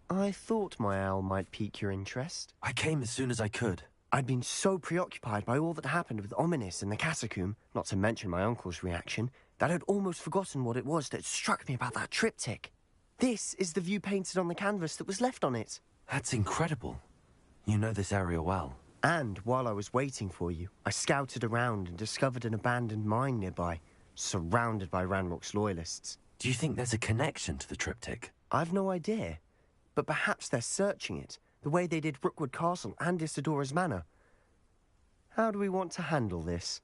I thought my owl might pique your interest. I came as soon as I could. I'd been so preoccupied by all that happened with Ominis and the catacomb, not to mention my uncle's reaction, that I'd almost forgotten what it was that struck me about that triptych. This is the view painted on the canvas that was left on it. That's incredible. You know this area well. And while I was waiting for you, I scouted around and discovered an abandoned mine nearby, surrounded by Ranrock's loyalists. Do you think there's a connection to the triptych? I've no idea, but perhaps they're searching it, the way they did Rookwood Castle and Isidora's Manor. How do we want to handle this?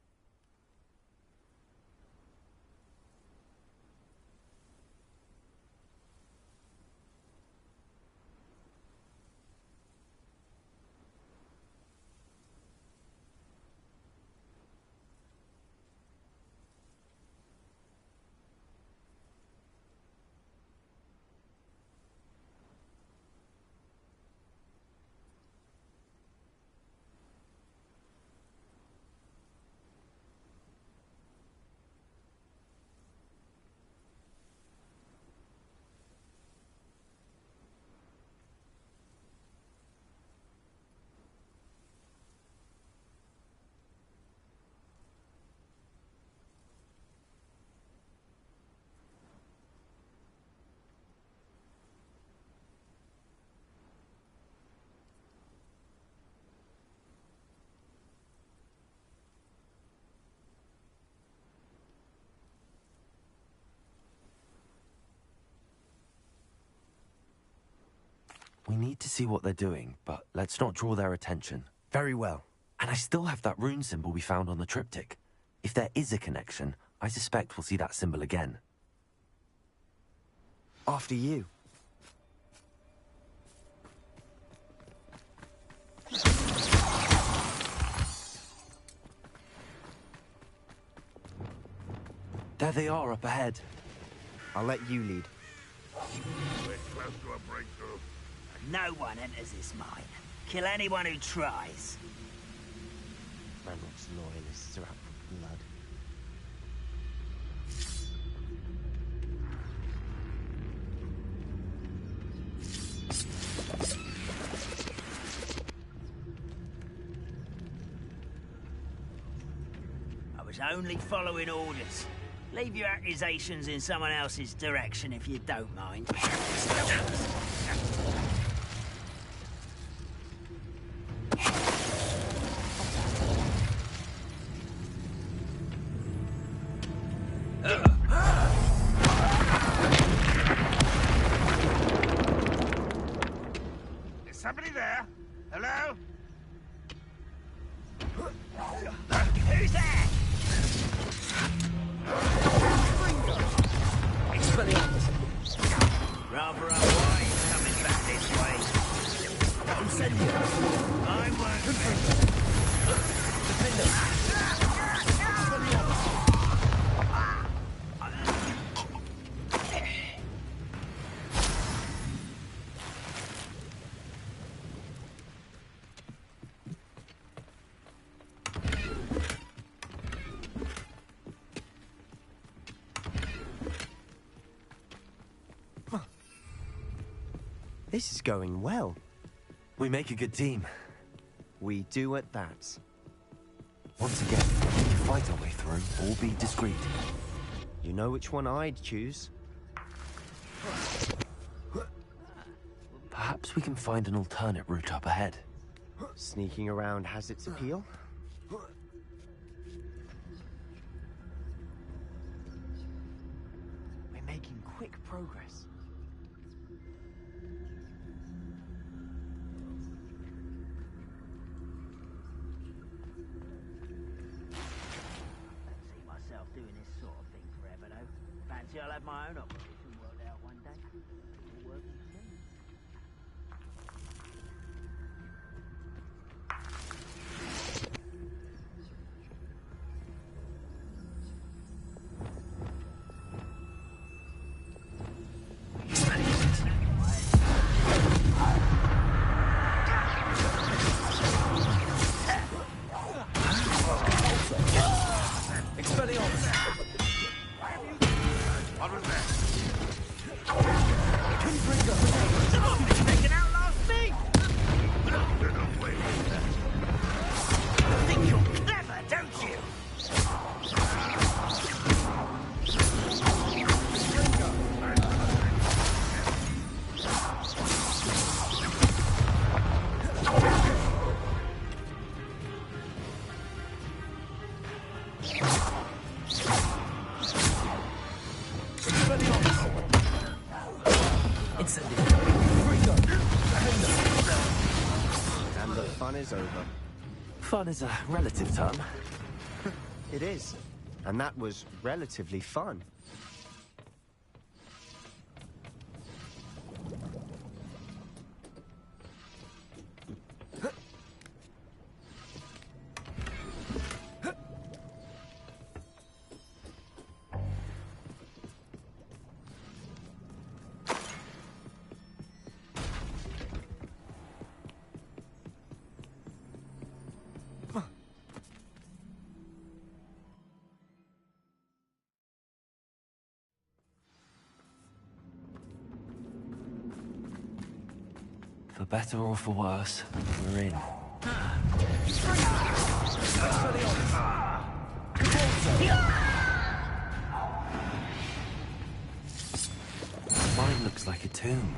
We need to see what they're doing, but let's not draw their attention. Very well. And I still have that rune symbol we found on the triptych. If there is a connection, I suspect we'll see that symbol again. After you. There they are up ahead. I'll let you lead. We're close to a breakthrough. No one enters this mine. Kill anyone who tries. Ranrock's loyalists are out for blood. I was only following orders. Leave your accusations in someone else's direction if you don't mind. Is somebody there? Hello? Who's there? Rather unwise coming back this way. Don't send you. I won't. This is going well. We make a good team. We do at that. Once again, we can fight our way through, or be discreet. You know which one I'd choose. Perhaps we can find an alternate route up ahead. Sneaking around has its appeal. We're making quick progress. See myself doing this sort of thing forever, though. Fancy I'll have my own operation worked out one day. All working for me. is over. Fun is a relative term. It is. And that was relatively fun. For better or for worse, we're in. Mine looks like a tomb.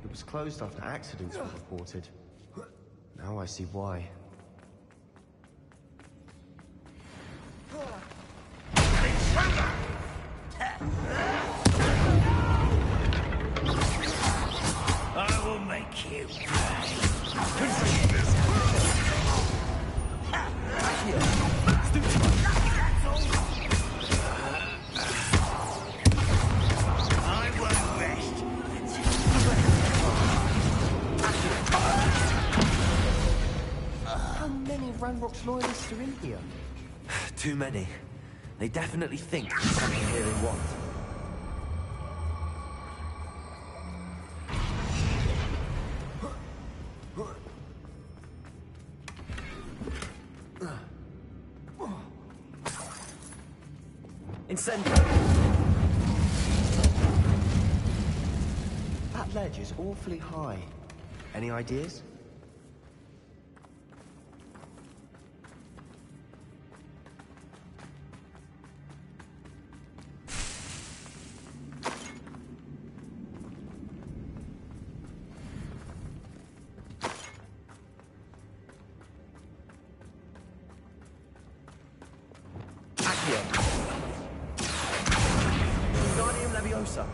It was closed after accidents were reported. Now I see why. I will make you I won't rest. How many Ranrock's loyalists are in here? Too many. They definitely think there's something here they want. Incendio! That ledge is awfully high. Any ideas? Wingardium Leviosa.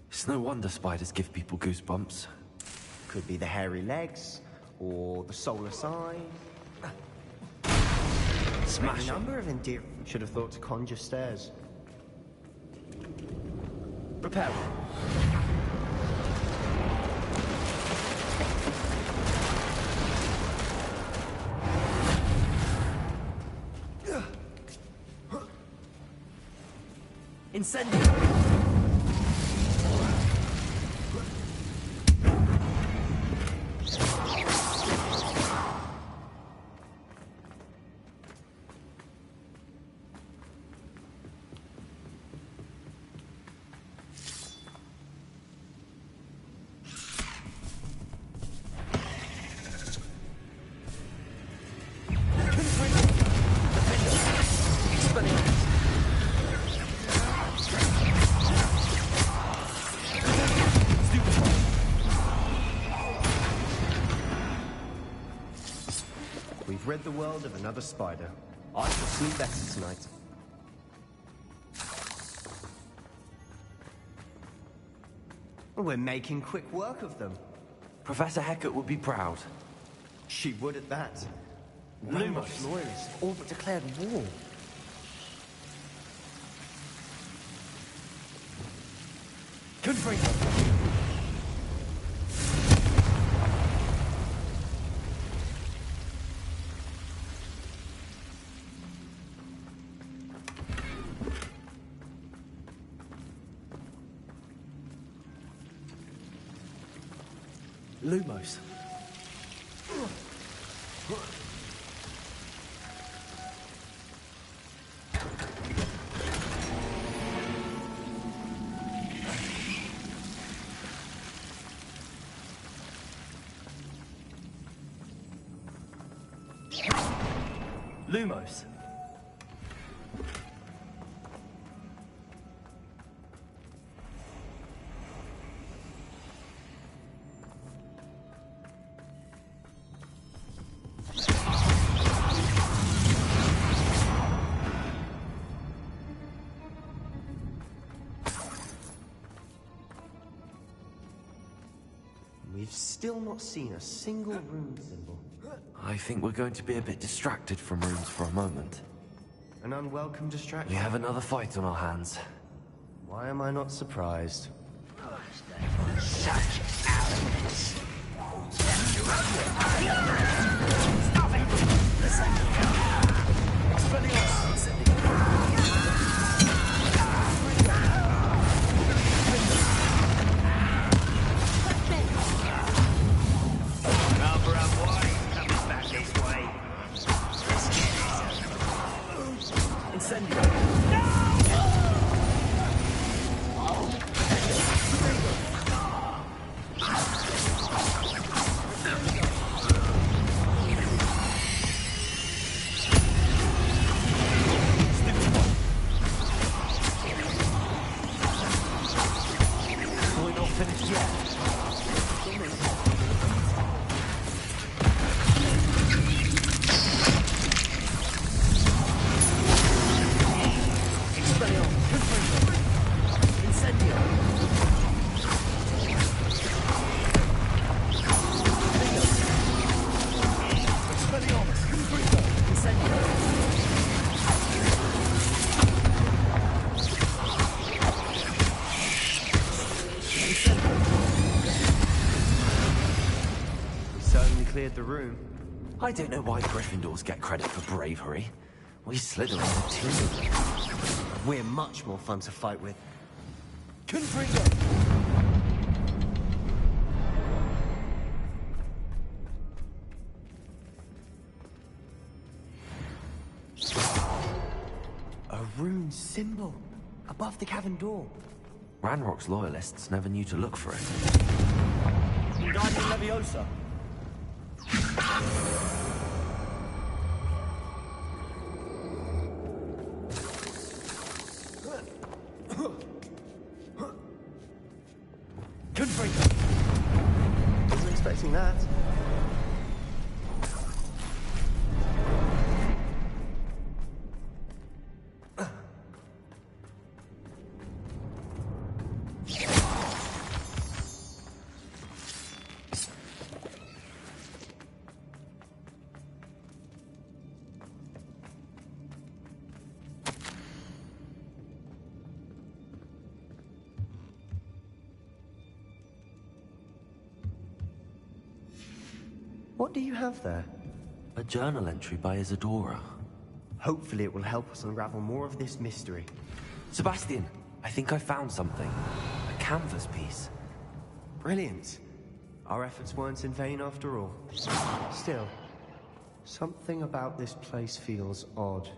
It's no wonder spiders give people goosebumps. Could be the hairy legs, or the soulless eye. Smash A it. number of endear... Should have thought to conjure stairs. Prepare. Incendio! We've rid the world of another spider. I shall sleep better tonight. We're making quick work of them. Professor Hecat would be proud. She would at that. Lumos. Loyalists all but declared war. Confringo! Lumos. Lumos. we've still not seen a single rune symbol. I think we're going to be a bit distracted from runes for a moment. An unwelcome distraction. We have another fight on our hands. Why am I not surprised? Such arrogance. Cleared the room. I don't know why Gryffindors get credit for bravery. We Slytherins are too. We're much more fun to fight with. Confringo! A rune symbol above the cavern door. Ranrock's loyalists never knew to look for it. Guardian Leviosa. Wasn't expecting that. What do you have there? A journal entry by Isadora. Hopefully it will help us unravel more of this mystery. Sebastian, I think I found something. A canvas piece. Brilliant. Our efforts weren't in vain after all. Still, something about this place feels odd.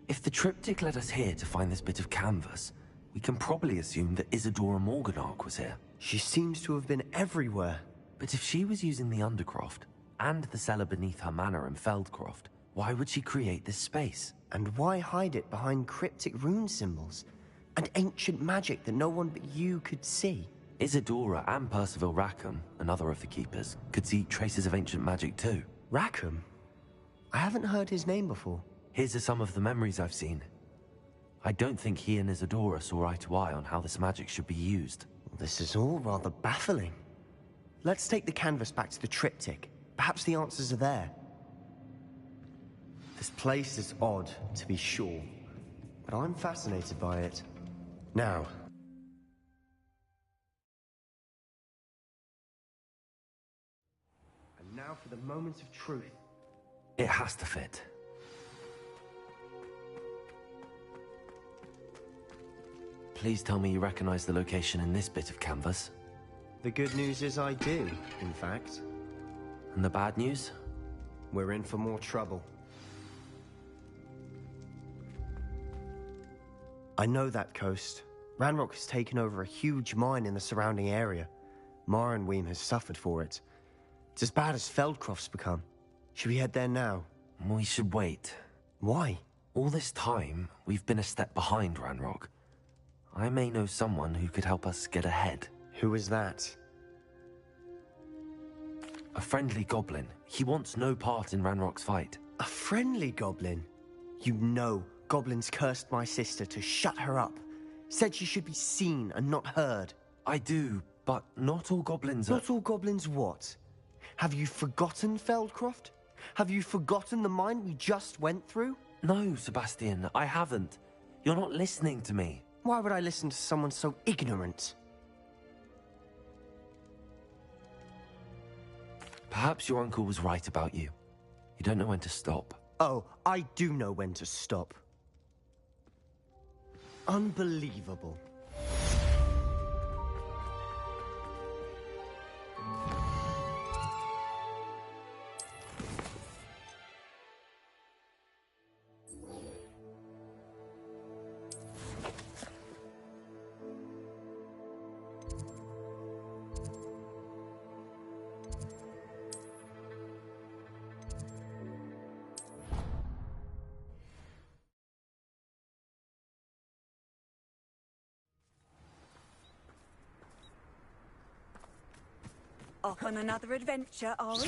If the triptych led us here to find this bit of canvas, we can probably assume that Isadora Morganach was here. She seems to have been everywhere. But if she was using the Undercroft, and the cellar beneath her manor in Feldcroft, why would she create this space? And why hide it behind cryptic rune symbols? And ancient magic that no one but you could see? Isadora and Percival Rackham, another of the Keepers, could see traces of ancient magic too. Rackham? I haven't heard his name before. His are some of the memories I've seen. I don't think he and Isadora saw eye to eye on how this magic should be used. This is all rather baffling. Let's take the canvas back to the triptych. Perhaps the answers are there. This place is odd, to be sure, but I'm fascinated by it. Now. And now for the moment of truth. It has to fit. Please tell me you recognize the location in this bit of canvas. The good news is I do, in fact. And the bad news? We're in for more trouble. I know that coast. Ranrock has taken over a huge mine in the surrounding area. Mornweem has suffered for it. It's as bad as Feldcroft's become. Should we head there now? We should wait. Why? All this time, we've been a step behind Ranrock. I may know someone who could help us get ahead. Who is that? A friendly goblin. He wants no part in Ranrock's fight. A friendly goblin? You know goblins cursed my sister to shut her up. Said she should be seen and not heard. I do, but not all goblins are... Not all goblins what? Have you forgotten, Feldcroft? Have you forgotten the mine we just went through? No, Sebastian, I haven't. You're not listening to me. Why would I listen to someone so ignorant? Perhaps your uncle was right about you. You don't know when to stop. Oh, I do know when to stop. Unbelievable. Off on another adventure, are we?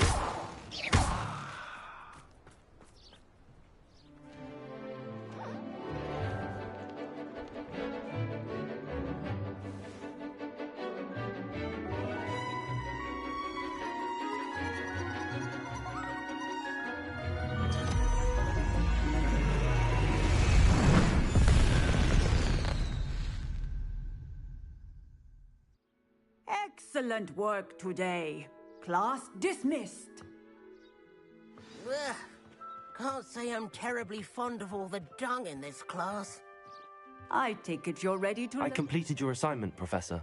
Excellent work today. Class dismissed. Ugh. Can't say I'm terribly fond of all the dung in this class. I take it you're ready to I completed your assignment, Professor.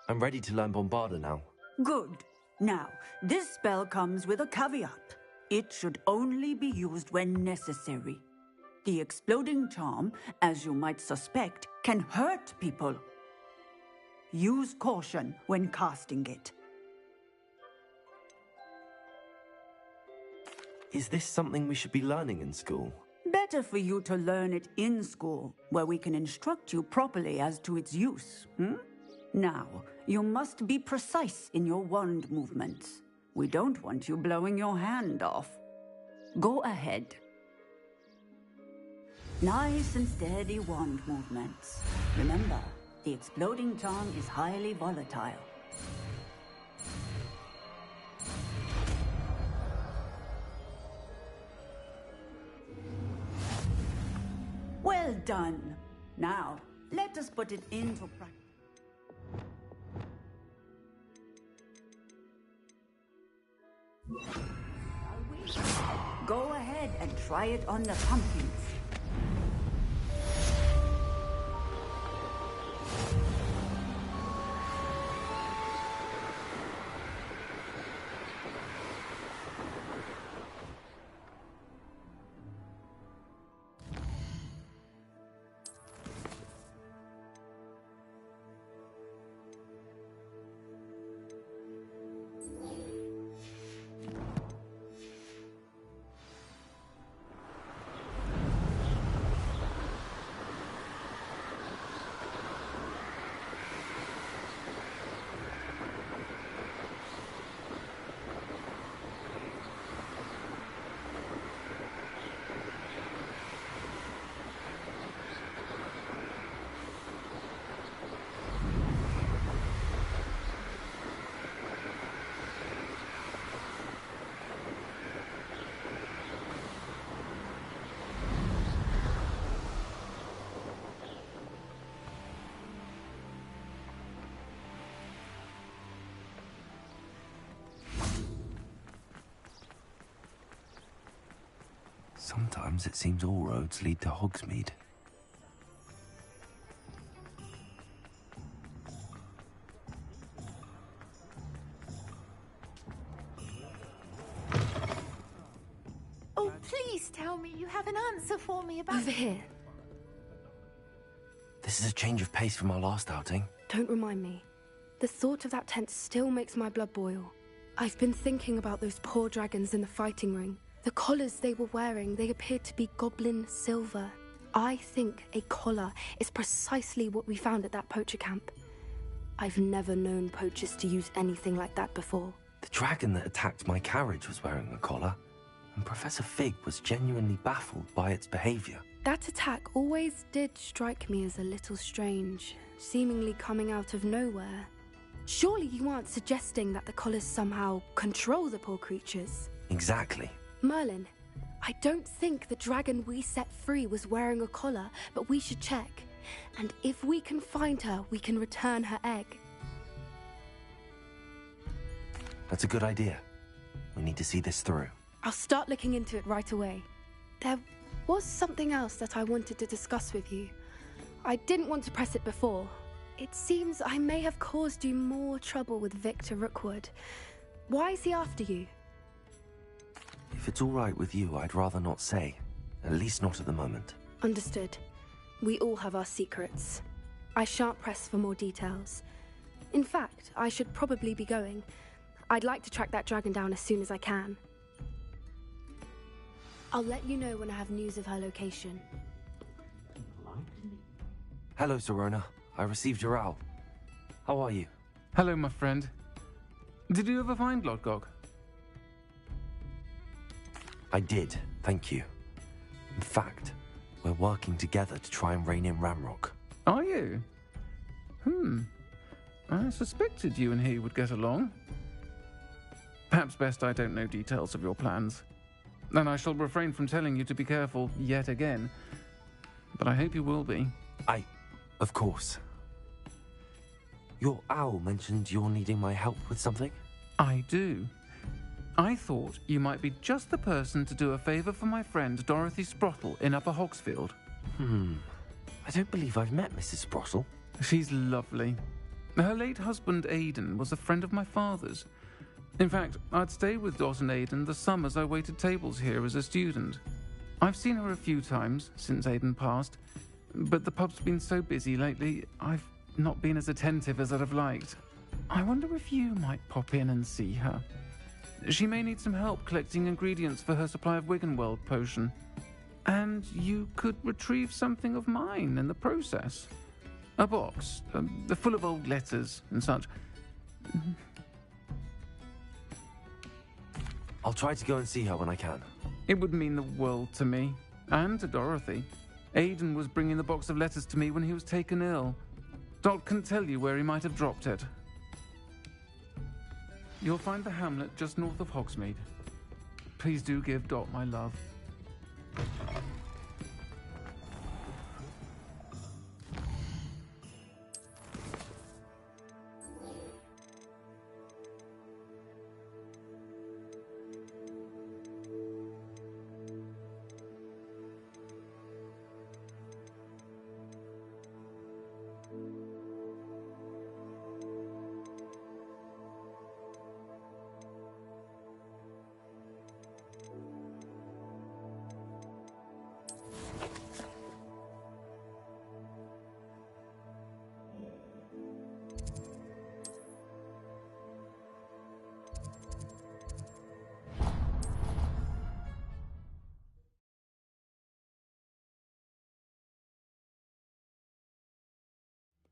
I'm ready to learn Bombarda now. Good. Now, this spell comes with a caveat. It should only be used when necessary. The exploding charm, as you might suspect, can hurt people. Use caution when casting it. Is this something we should be learning in school? Better for you to learn it in school, where we can instruct you properly as to its use. Now, you must be precise in your wand movements. We don't want you blowing your hand off. Go ahead. Nice and steady wand movements. Remember, the exploding charm is highly volatile. Well done. Now, let us put it into practice. Go ahead and try it on the pumpkins. Sometimes it seems all roads lead to Hogsmeade. Oh, please tell me you have an answer for me about... Over here. This is a change of pace from our last outing. Don't remind me. The thought of that tent still makes my blood boil. I've been thinking about those poor dragons in the fighting ring. The collars they were wearing, they appeared to be goblin silver. I think a collar is precisely what we found at that poacher camp. I've never known poachers to use anything like that before. The dragon that attacked my carriage was wearing a collar. and Professor Fig was genuinely baffled by its behavior. That attack always did strike me as a little strange, seemingly coming out of nowhere. Surely you aren't suggesting that the collars somehow control the poor creatures? Exactly. Merlin, I don't think the dragon we set free was wearing a collar, but we should check. And if we can find her, we can return her egg. That's a good idea. We need to see this through. I'll start looking into it right away. There was something else that I wanted to discuss with you. I didn't want to press it before. It seems I may have caused you more trouble with Victor Rookwood. Why is he after you? If it's all right with you, I'd rather not say. At least not at the moment. Understood. We all have our secrets. I shan't press for more details. In fact, I should probably be going. I'd like to track that dragon down as soon as I can. I'll let you know when I have news of her location. Hello, Serona. I received your owl. How are you? Hello, my friend. Did you ever find Lodgok? I did, thank you. In fact, we're working together to try and rein in Ramrock. Are you? I suspected you and he would get along. Perhaps best I don't know details of your plans. And I shall refrain from telling you to be careful yet again. But I hope you will be. Of course. Your owl mentioned you're needing my help with something? I do. I thought you might be just the person to do a favour for my friend Dorothy Sprottle in Upper Hogsfield. I don't believe I've met Mrs. Sprottle. She's lovely. Her late husband Aidan was a friend of my father's. In fact, I'd stay with Dot and Aidan the summers I waited tables here as a student. I've seen her a few times since Aidan passed, but the pub's been so busy lately, I've not been as attentive as I'd have liked. I wonder if you might pop in and see her. She may need some help collecting ingredients for her supply of Wiggenweld potion. And you could retrieve something of mine in the process. A box, full of old letters and such. I'll try to go and see her when I can. It would mean the world to me, and to Dorothy. Aidan was bringing the box of letters to me when he was taken ill. Dot can tell you where he might have dropped it. You'll find the hamlet just north of Hogsmeade. Please do give Dot my love.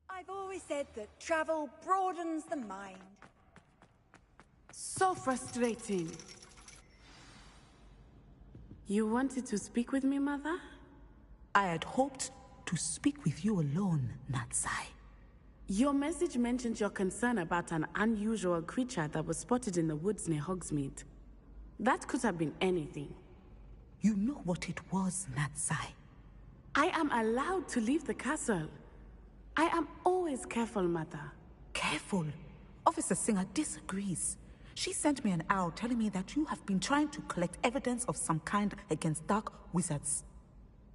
I've always said that travel broadens the mind. So frustrating. You wanted to speak with me, Mother? I had hoped to speak with you alone, Natsai. Your message mentioned your concern about an unusual creature that was spotted in the woods near Hogsmeade. That could have been anything. You know what it was, Natsai. I am allowed to leave the castle. I am always careful, Mother. Careful? Officer Singer disagrees. She sent me an owl telling me that you have been trying to collect evidence of some kind against dark wizards.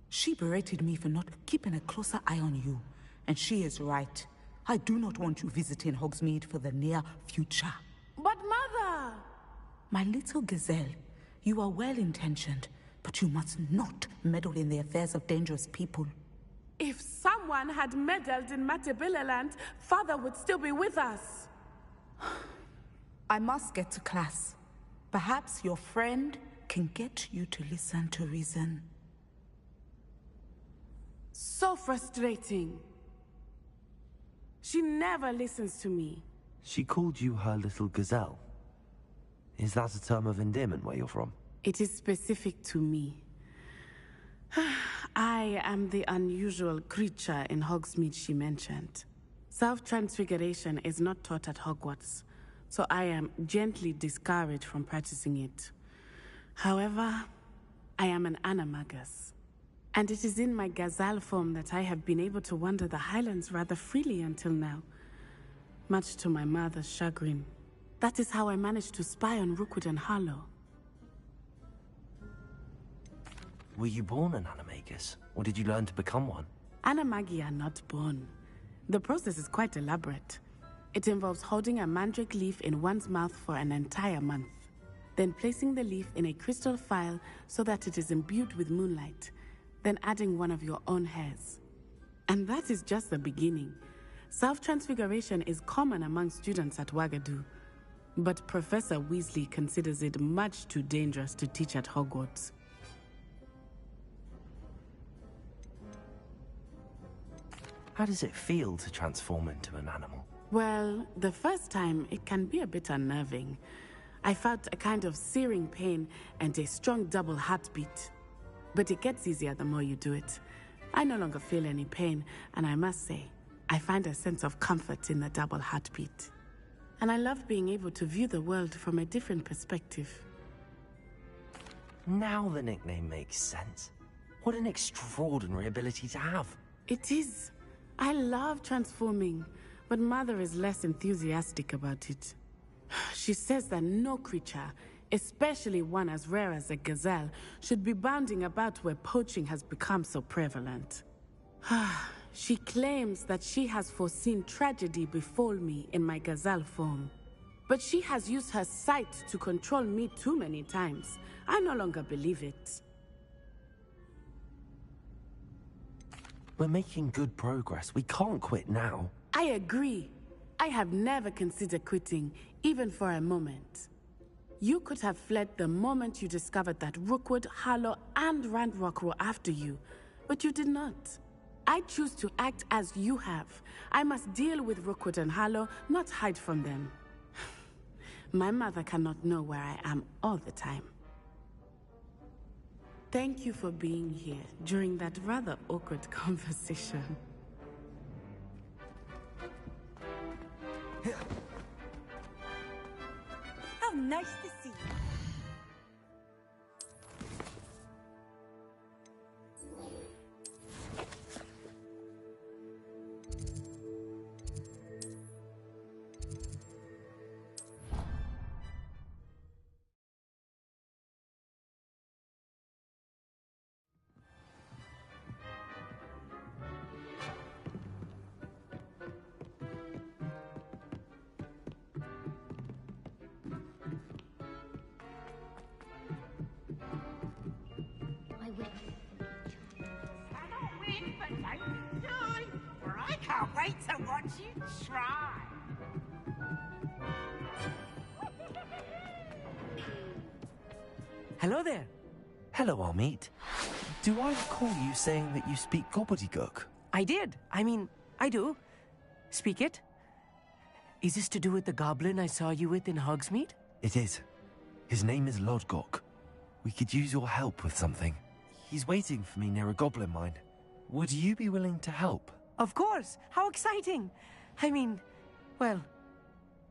She berated me for not keeping a closer eye on you. And she is right. I do not want you visiting Hogsmeade for the near future. But Mother! My little gazelle, you are well-intentioned, but you must not meddle in the affairs of dangerous people. If someone had meddled in Matabeleland, Father would still be with us. I must get to class. Perhaps your friend can get you to listen to reason. So frustrating. She never listens to me. She called you her little gazelle. Is that a term of endearment where you're from? It is specific to me. I am the unusual creature in Hogsmeade she mentioned. Self-transfiguration is not taught at Hogwarts, so I am gently discouraged from practicing it. However, I am an animagus, and it is in my gazelle form that I have been able to wander the Highlands rather freely until now, much to my mother's chagrin. That is how I managed to spy on Rookwood and Harlow. Were you born an animagus, or did you learn to become one? Animagi are not born. The process is quite elaborate. It involves holding a mandrake leaf in one's mouth for an entire month, then placing the leaf in a crystal phial so that it is imbued with moonlight, then adding one of your own hairs. And that is just the beginning. Self-transfiguration is common among students at Wagadu, but Professor Weasley considers it much too dangerous to teach at Hogwarts. How does it feel to transform into an animal? Well, the first time, it can be a bit unnerving. I felt a kind of searing pain and a strong double heartbeat. But it gets easier the more you do it. I no longer feel any pain, and I must say, I find a sense of comfort in the double heartbeat. And I love being able to view the world from a different perspective. Now the nickname makes sense. What an extraordinary ability to have. It is. I love transforming, but Mother is less enthusiastic about it. She says that no creature, especially one as rare as a gazelle, should be bounding about where poaching has become so prevalent. She claims that she has foreseen tragedy befall me in my gazelle form. But she has used her sight to control me too many times. I no longer believe it. We're making good progress. We can't quit now. I agree. I have never considered quitting, even for a moment. You could have fled the moment you discovered that Rookwood, Harlow, and Randrock were after you, but you did not. I choose to act as you have. I must deal with Rookwood and Harlow, not hide from them. My mother cannot know where I am all the time. Thank you for being here during that rather awkward conversation. How nice to see you. I can't wait to watch you try. Hello there. Hello, Armeet. Do I recall you saying that you speak gobbledygook? I did. I mean, I do. Speak it. Is this to do with the goblin I saw you with in Hogsmeade? It is. His name is Lodgok. We could use your help with something. He's waiting for me near a goblin mine. Would you be willing to help? Of course. How exciting. I mean, well,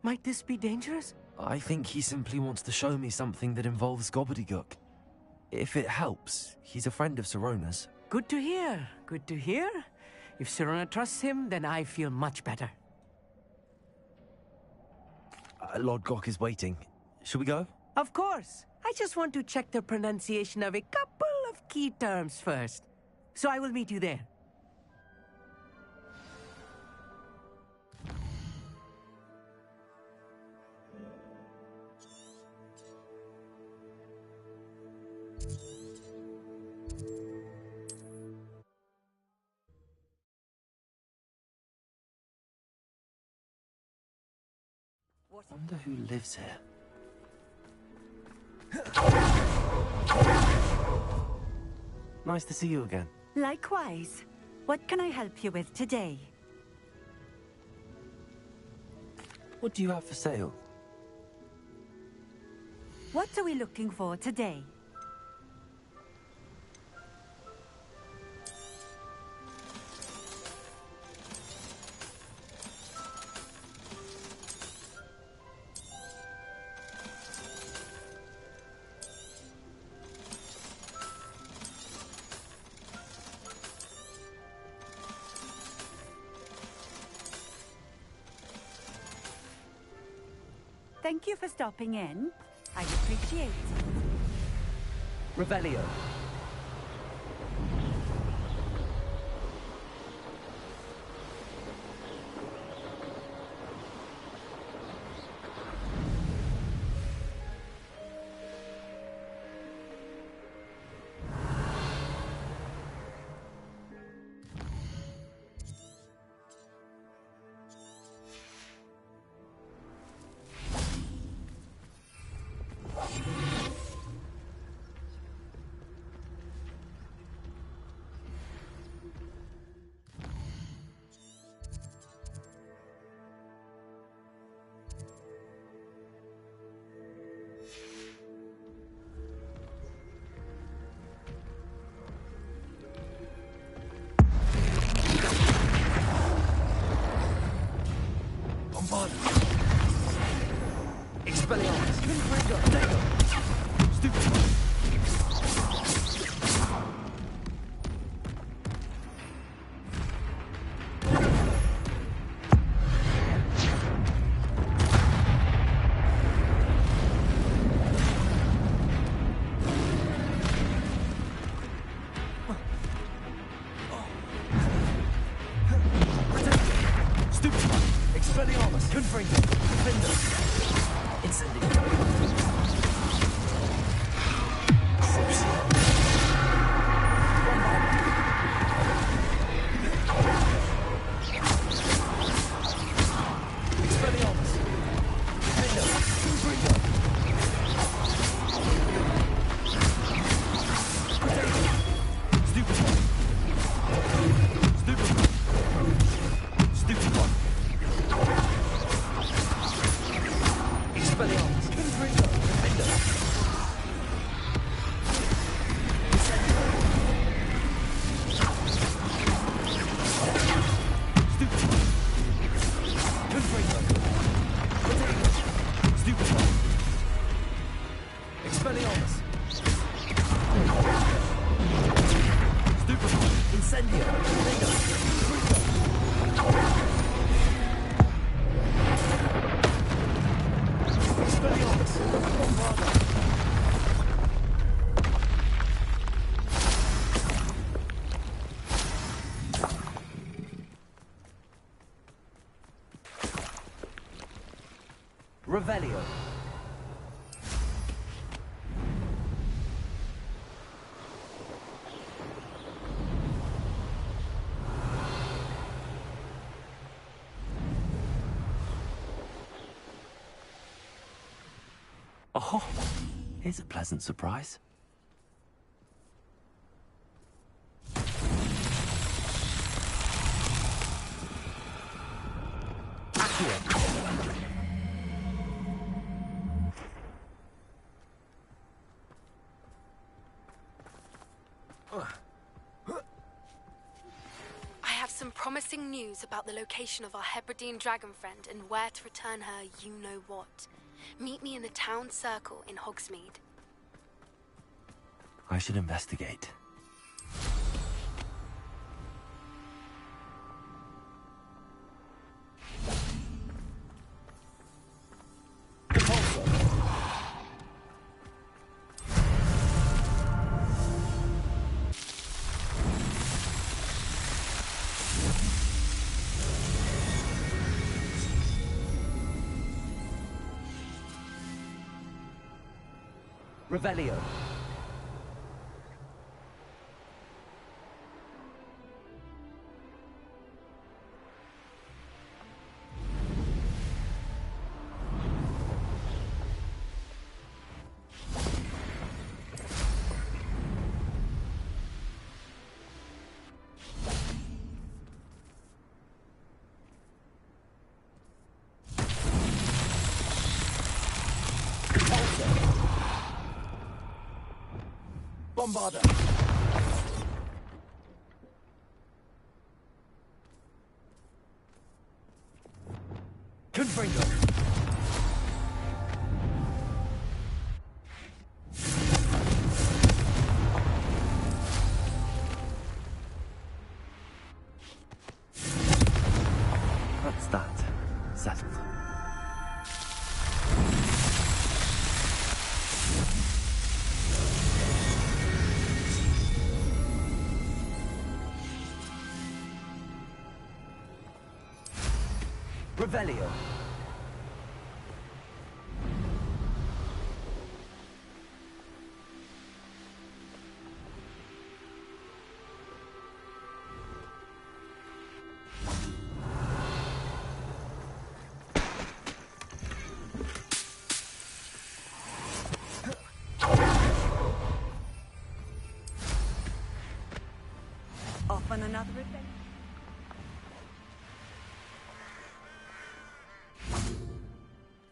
might this be dangerous? I think he simply wants to show me something that involves gobbledygook. If it helps, he's a friend of Sirona's. Good to hear. Good to hear. If Sirona trusts him, then I feel much better. Lodgok is waiting. Shall we go? Of course. I just want to check the pronunciation of a couple of key terms first. So I will meet you there. I wonder who lives here. Nice to see you again. Likewise. What can I help you with today? What do you have for sale? What are we looking for today? thank you for stopping in. I appreciate it. Revelio. Expelliarmus! Confringo! Dagger! Stupid! Expelliarmus! Confringo! Defender! Revelio. Oh, here's a pleasant surprise. I have some promising news about the location of our Hebridean dragon friend and where to return her you-know-what. Meet me in the town circle in Hogsmeade. I should investigate. Revelio. Bombarder! Confringo. That's that. Settled. Revelio. Off on another adventure.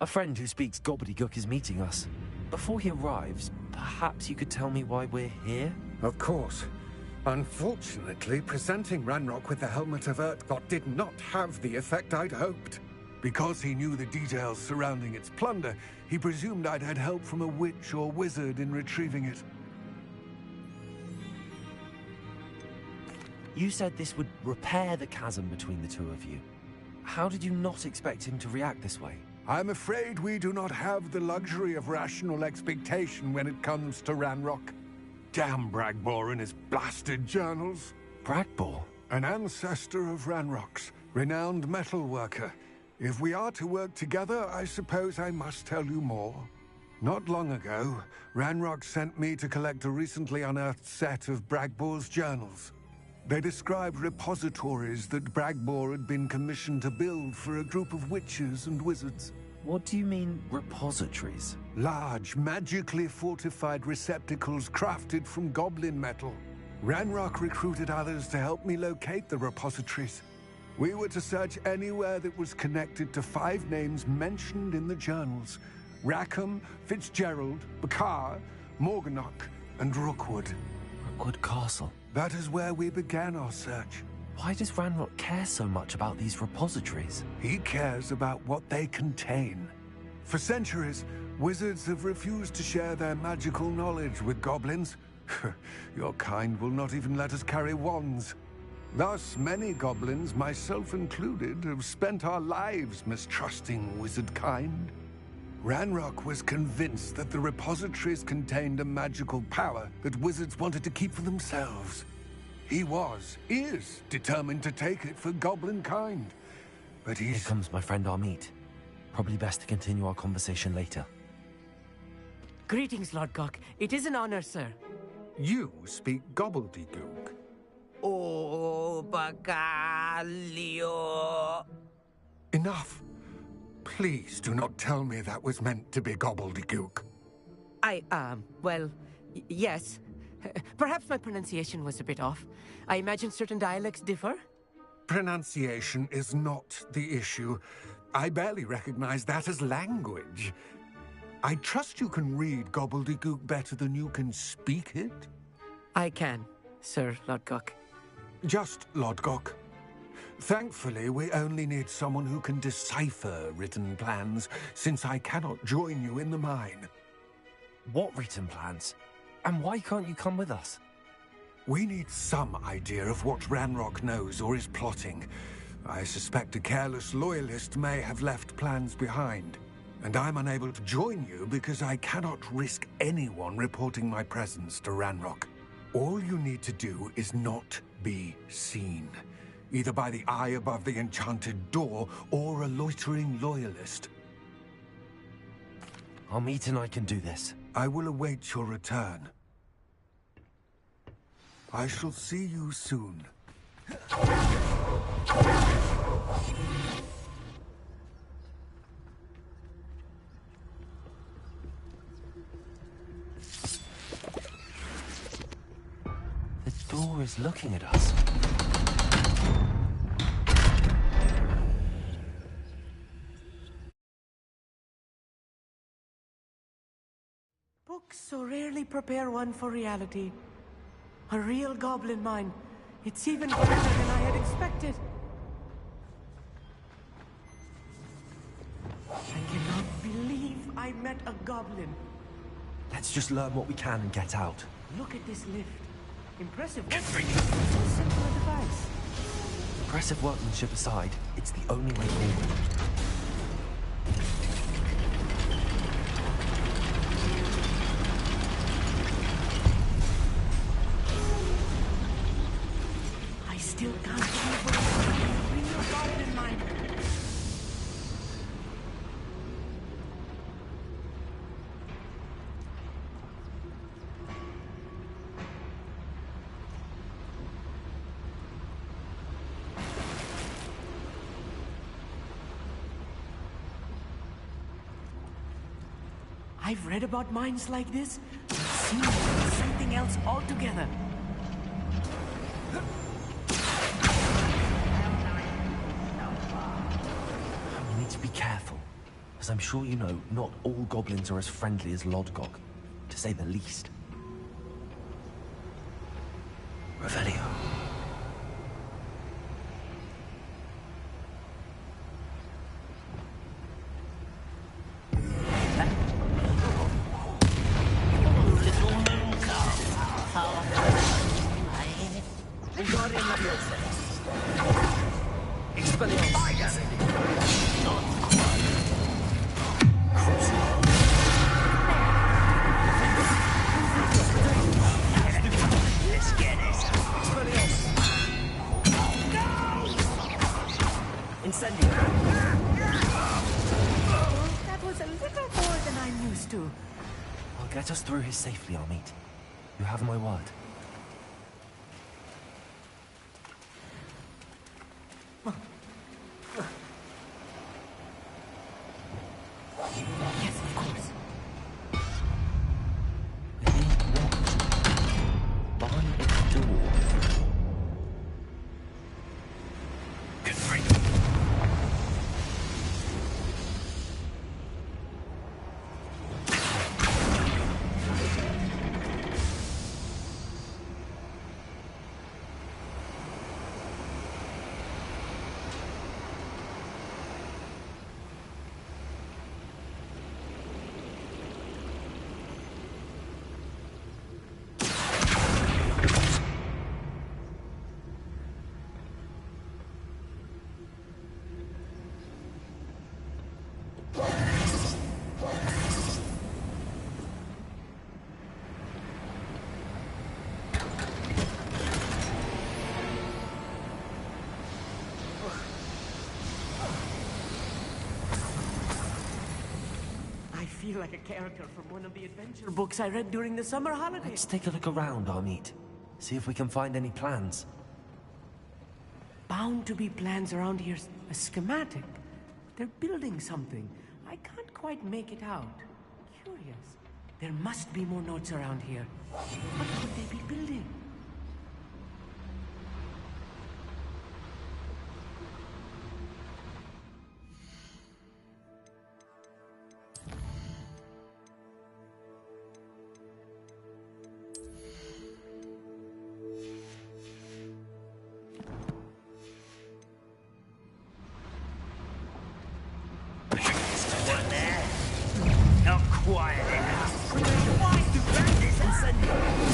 A friend who speaks gobbledygook is meeting us. Before he arrives, perhaps you could tell me why we're here? Of course. Unfortunately, presenting Ranrock with the Helmet of Urtkot did not have the effect I'd hoped. Because he knew the details surrounding its plunder, he presumed I'd had help from a witch or wizard in retrieving it. You said this would repair the chasm between the two of you. How did you not expect him to react this way? I'm afraid we do not have the luxury of rational expectation when it comes to Ranrock. Damn Bragbor and his blasted journals. Bragbor? An ancestor of Ranrock's, renowned metal worker. If we are to work together, I suppose I must tell you more. Not long ago, Ranrock sent me to collect a recently unearthed set of Bragbor's journals. They described repositories that Bragbor had been commissioned to build for a group of witches and wizards. What do you mean, repositories? Large, magically fortified receptacles crafted from goblin metal. Ranrock recruited others to help me locate the repositories. We were to search anywhere that was connected to 5 names mentioned in the journals: Rackham, Fitzgerald, Bakar, Morganach, and Rookwood. Rookwood Castle? That is where we began our search. Why does Ranrock care so much about these repositories? He cares about what they contain. For centuries, wizards have refused to share their magical knowledge with goblins. Your kind will not even let us carry wands. Thus, many goblins, myself included, have spent our lives mistrusting wizard kind. Ranrock was convinced that the repositories contained a magical power that wizards wanted to keep for themselves. He is determined to take it for goblin kind. But Here comes my friend Amit. Probably best to continue our conversation later. Greetings, Lord Gok. It is an honor, sir. You speak gobbledygook. Oh, Bagalio. Enough. Please do not tell me that was meant to be gobbledygook. Well, yes. Perhaps my pronunciation was a bit off. I imagine certain dialects differ. Pronunciation is not the issue. I barely recognize that as language. I trust you can read gobbledygook better than you can speak it? I can, Sir Lodgok. Just Lodgok. Thankfully, we only need someone who can decipher written plans, since I cannot join you in the mine. What written plans? And why can't you come with us? We need some idea of what Ranrock knows or is plotting. I suspect a careless loyalist may have left plans behind. And I'm unable to join you because I cannot risk anyone reporting my presence to Ranrock. All you need to do is not be seen. Either by the eye above the enchanted door, or a loitering loyalist. Amit and I can do this. I will await your return. I shall see you soon. The door is looking at us. Books so rarely prepare one for reality. A real goblin mine. It's even greater than I had expected. I cannot believe I met a goblin. Let's just learn what we can and get out. Look at this lift. Impressive work. So simple a device. Impressive workmanship aside, it's the only way forward. I still can't believe we're in a real goblin mine. I've read about mines like this. It seems like something else altogether. We need to be careful. As I'm sure you know, not all goblins are as friendly as Lodgok, to say the least. Revelio. That was a little more than I'm used to. I'll get us through here safely, Amit. You have my word. Yes, of course. Behind its door. I feel like a character from one of the adventure books I read during the summer holidays. Let's take a look around, Amit. See if we can find any plans. Bound to be plans around here. A schematic. They're building something. I can't quite make it out. Curious. There must be more notes around here. What could they be building? Not quiet enough. Why do bandits and sentinels?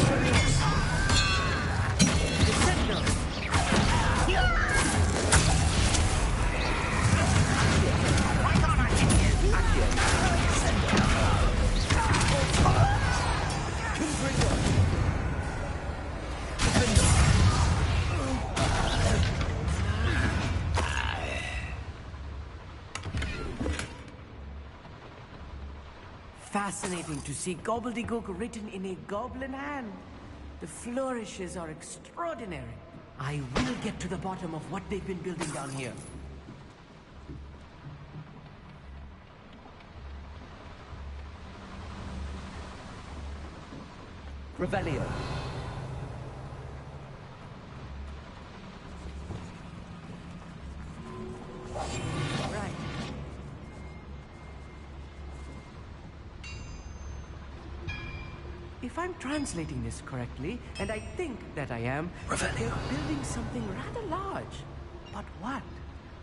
Why can't I hit Fascinating to see gobbledygook written in a goblin hand. The flourishes are extraordinary. I will get to the bottom of what they've been building down here. Revelio. Right. If I'm translating this correctly, and I think that I am, they're building something rather large. But what?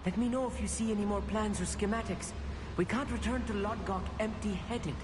Let me know if you see any more plans or schematics. We can't return to Lodgok empty-headed.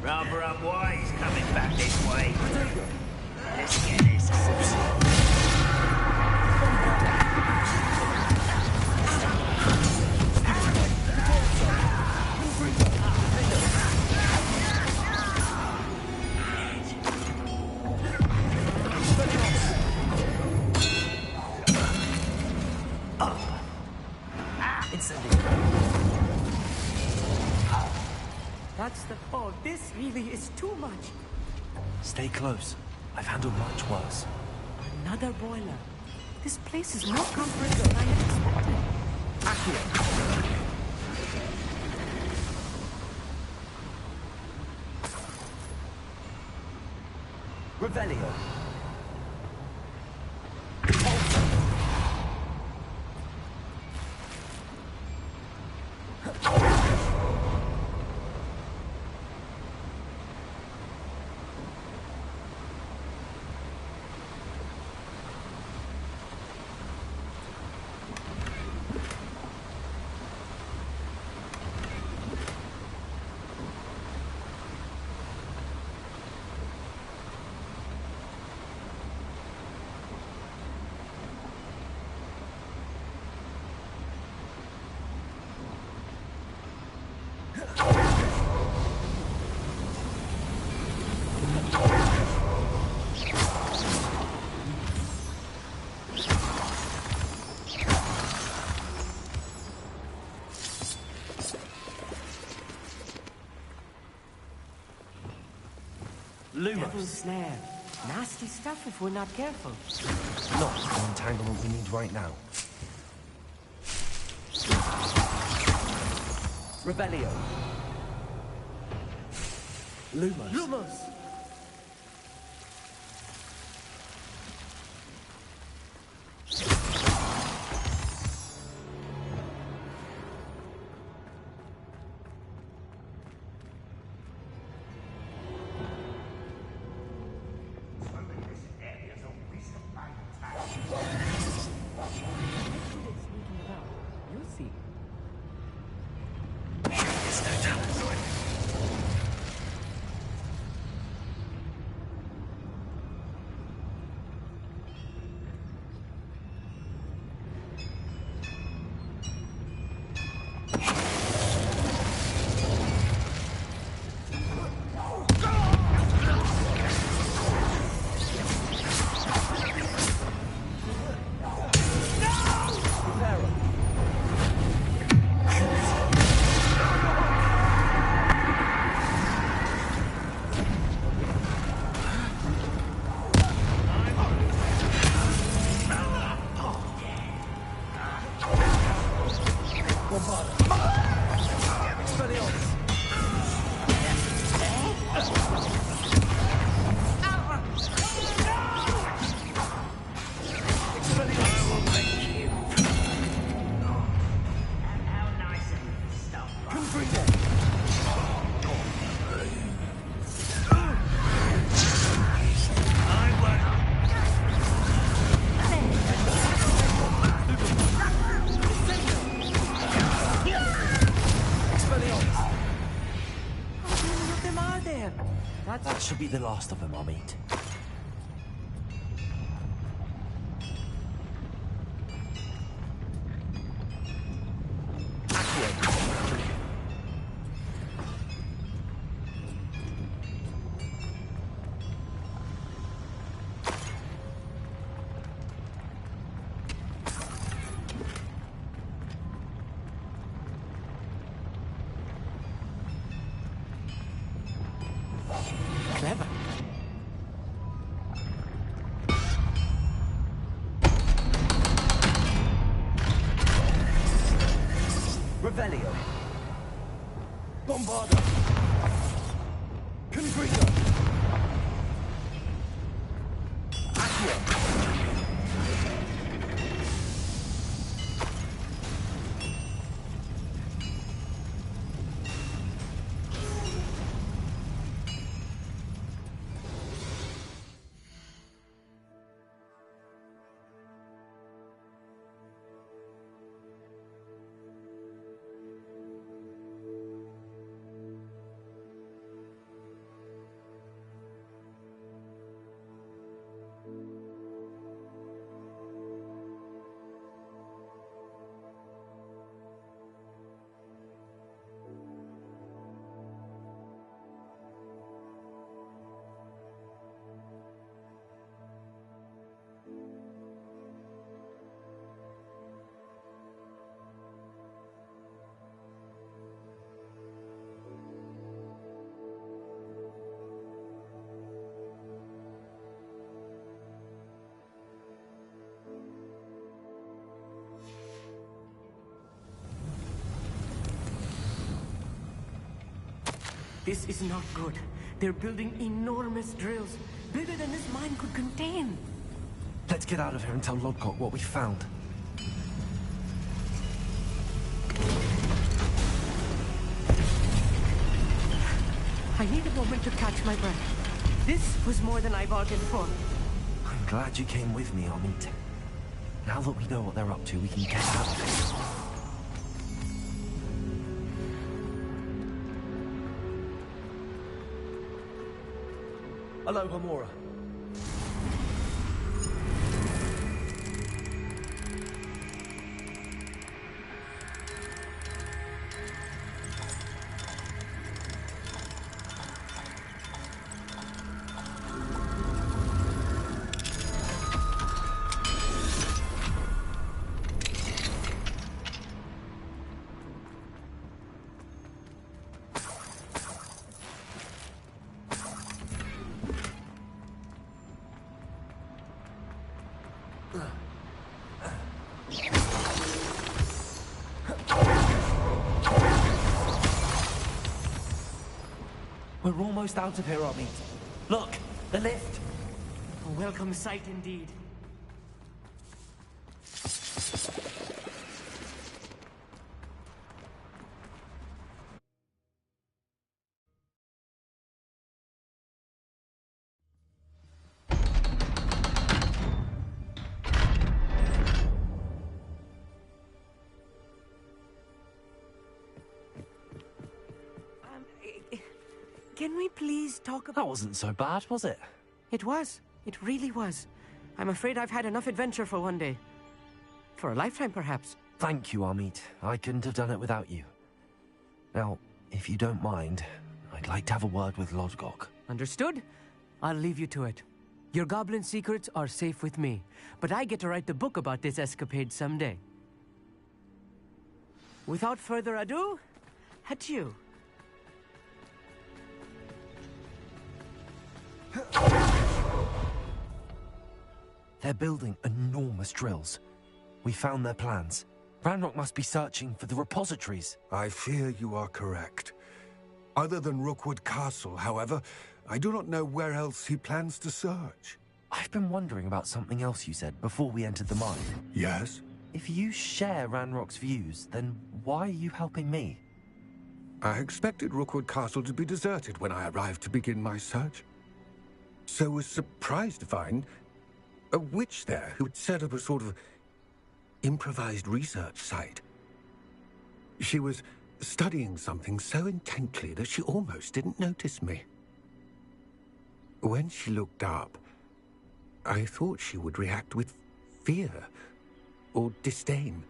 Rather unwise coming back this way. Let's get this. What's the... Oh, this really is too much. Stay close. I've handled much worse. Another boiler. This place is more comfortable than I had expected. Accio. Revelio. Devil's snare. Nasty stuff if we're not careful. Not the entanglement we need right now. Revelio. Lumos. Lumos! That should be the last of them I'll meet. Clever. This is not good. They're building enormous drills, bigger than this mine could contain. Let's get out of here and tell Lodgok what we found. I need a moment to catch my breath. This was more than I bargained for. I'm glad you came with me, Amit. Now that we know what they're up to, we can get out of here. Hello, Gamora. We're almost out of here, Amit. Look, the lift. A welcome sight indeed. Can we please talk about... That wasn't so bad, was it? It was. It really was. I'm afraid I've had enough adventure for one day. For a lifetime, perhaps. Thank you, Amit. I couldn't have done it without you. Now, if you don't mind, I'd like to have a word with Lodgok. Understood? I'll leave you to it. Your goblin secrets are safe with me, but I get to write the book about this escapade someday. Without further ado, adieu. They're building enormous drills. We found their plans. Ranrock must be searching for the repositories. I fear you are correct. Other than Rookwood Castle, however, I do not know where else he plans to search. I've been wondering about something else you said before we entered the mine. Yes? If you share Ranrock's views, then why are you helping me? I expected Rookwood Castle to be deserted when I arrived to begin my search. So was surprised to find a witch there who had set up a sort of improvised research site. She was studying something so intently that she almost didn't notice me. When she looked up, I thought she would react with fear or disdain.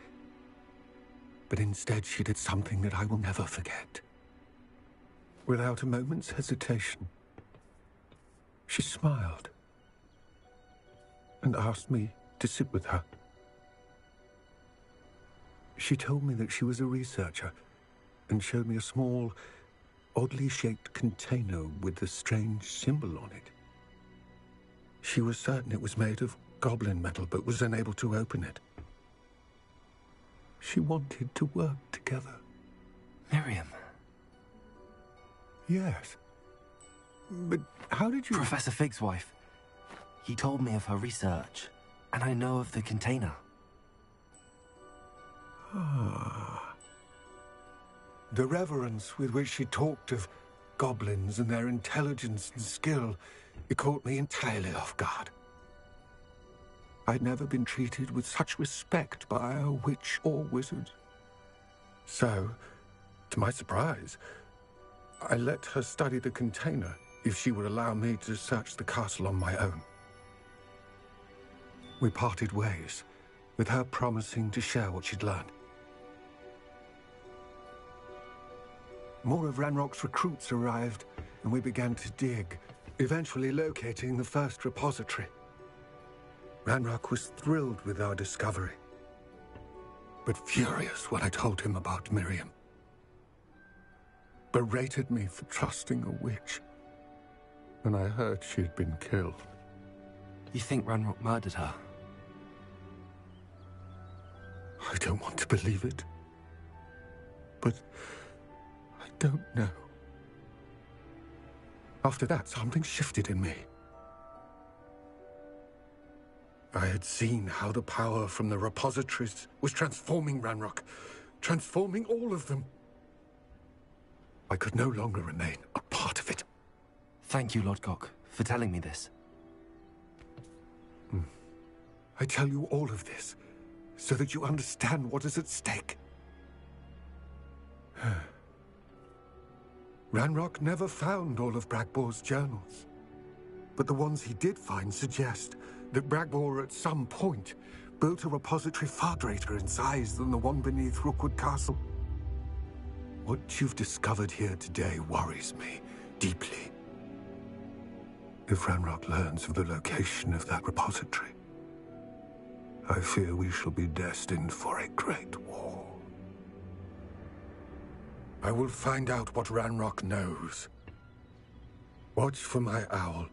But instead she did something that I will never forget. Without a moment's hesitation, she smiled and asked me to sit with her. She told me that she was a researcher and showed me a small, oddly shaped container with a strange symbol on it. She was certain it was made of goblin metal, but was unable to open it. She wanted to work together. Miriam. Yes. But how did you... Professor Fig's wife. He told me of her research, and I know of the container. Ah. The reverence with which she talked of goblins and their intelligence and skill, it caught me entirely off guard. I'd never been treated with such respect by a witch or wizard. So, to my surprise, I let her study the container if she would allow me to search the castle on my own. We parted ways, with her promising to share what she'd learned. More of Ranrock's recruits arrived, and we began to dig, eventually locating the first repository. Ranrock was thrilled with our discovery, but furious when I told him about Miriam. Berated me for trusting a witch when I heard she had been killed. You think Ranrock murdered her? I don't want to believe it, but I don't know. After that, something shifted in me. I had seen how the power from the repositories was transforming Ranrock, transforming all of them. I could no longer remain a part of it. Thank you, Lodgok, for telling me this. I tell you all of this so that you understand what is at stake. Ranrock never found all of Bragbor's journals, but the ones he did find suggest that Bragbor at some point built a repository far greater in size than the one beneath Rookwood Castle. What you've discovered here today worries me deeply. If Ranrock learns of the location of that repository, I fear we shall be destined for a great war. I will find out what Ranrock knows. Watch for my owl.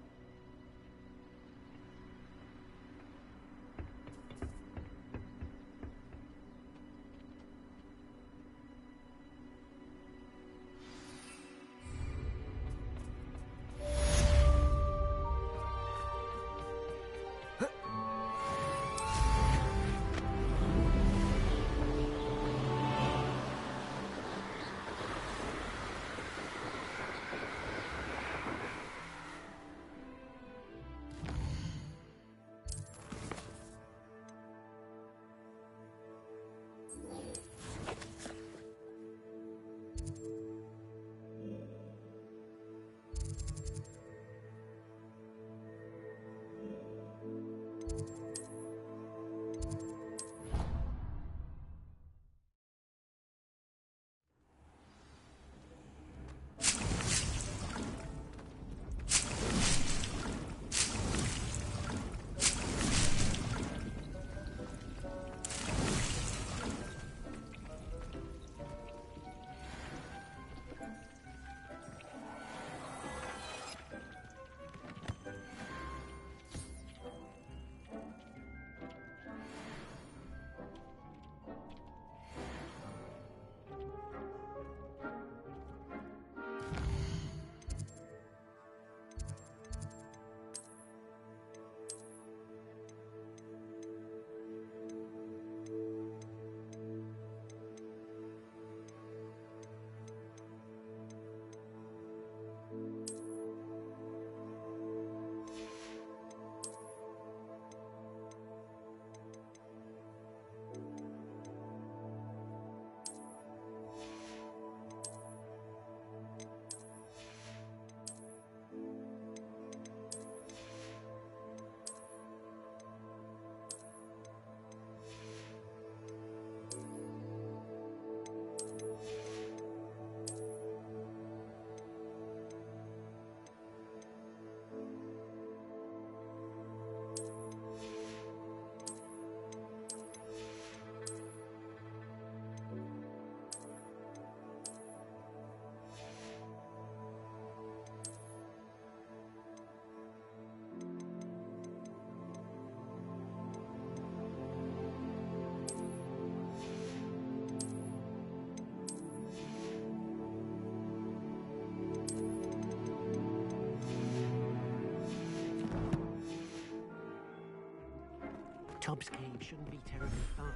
Tubbs Cave shouldn't be terribly far.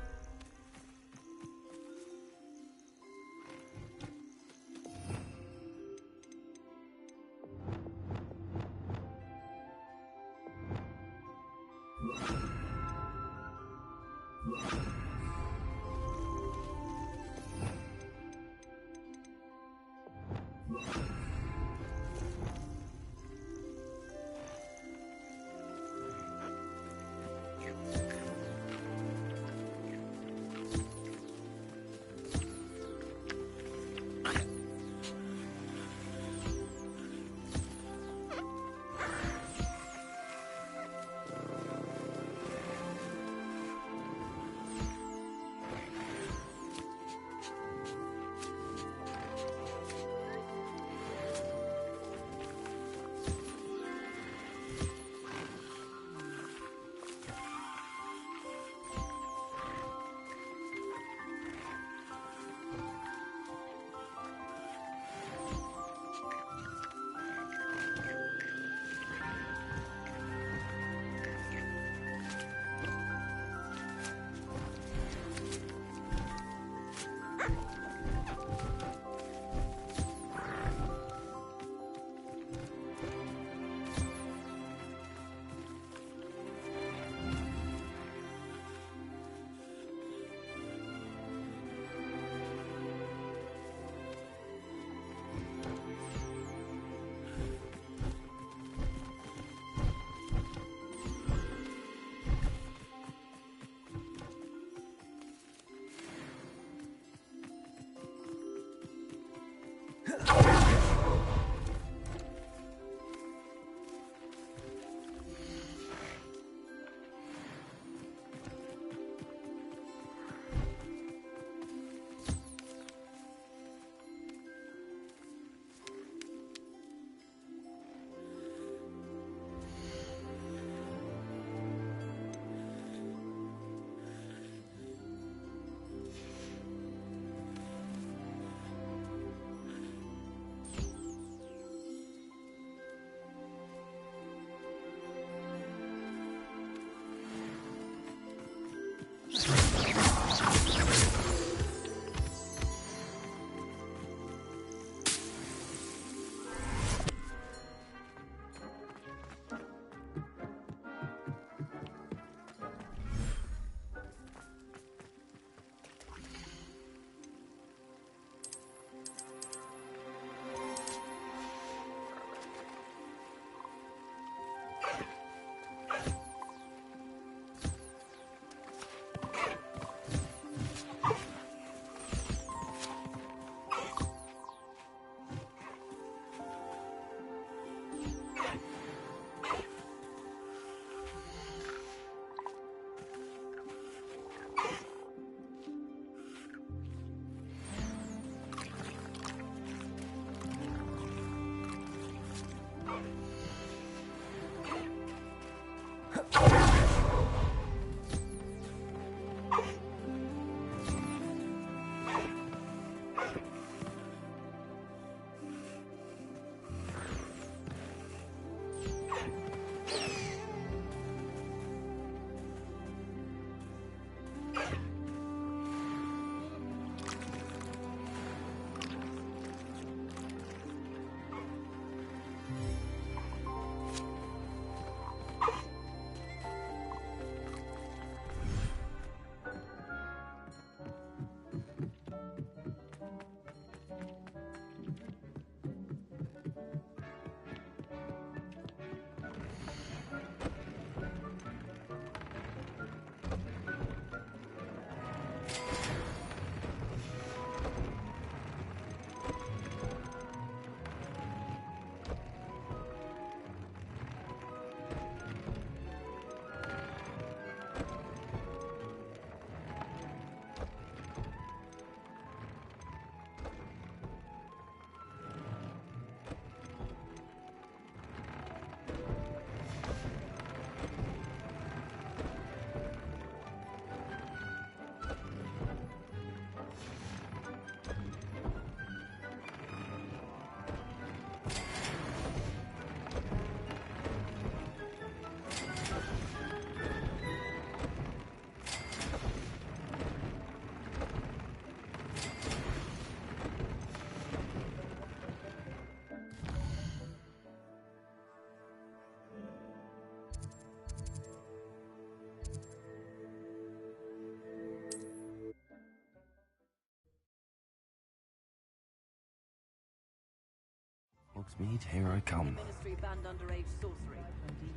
Hogsmeade, here I come. Ministry banned underage sorcery.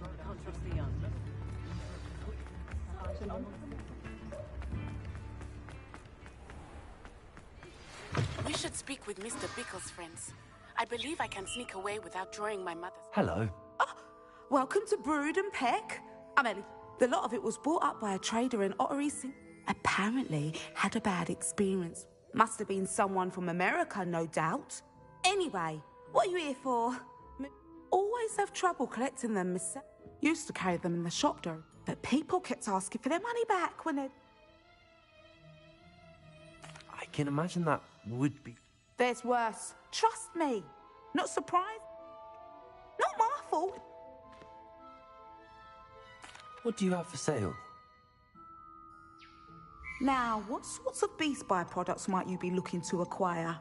Can't trust the young. We should speak with Mr. Bickle's friends. I believe I can sneak away without drawing my mother's... Hello. Welcome to Brood and Peck. I'm Ellie. The lot of it was bought up by a trader in Ottery Sing. Apparently had a bad experience. Must have been someone from America, no doubt. Anyway, what are you here for? Always have trouble collecting them, Miss. Used to carry them in the shop, though. But people kept asking for their money back when they... I can imagine that would be... There's worse. Trust me. Not surprised. Not my fault. What do you have for sale? Now, what sorts of beast byproducts might you be looking to acquire?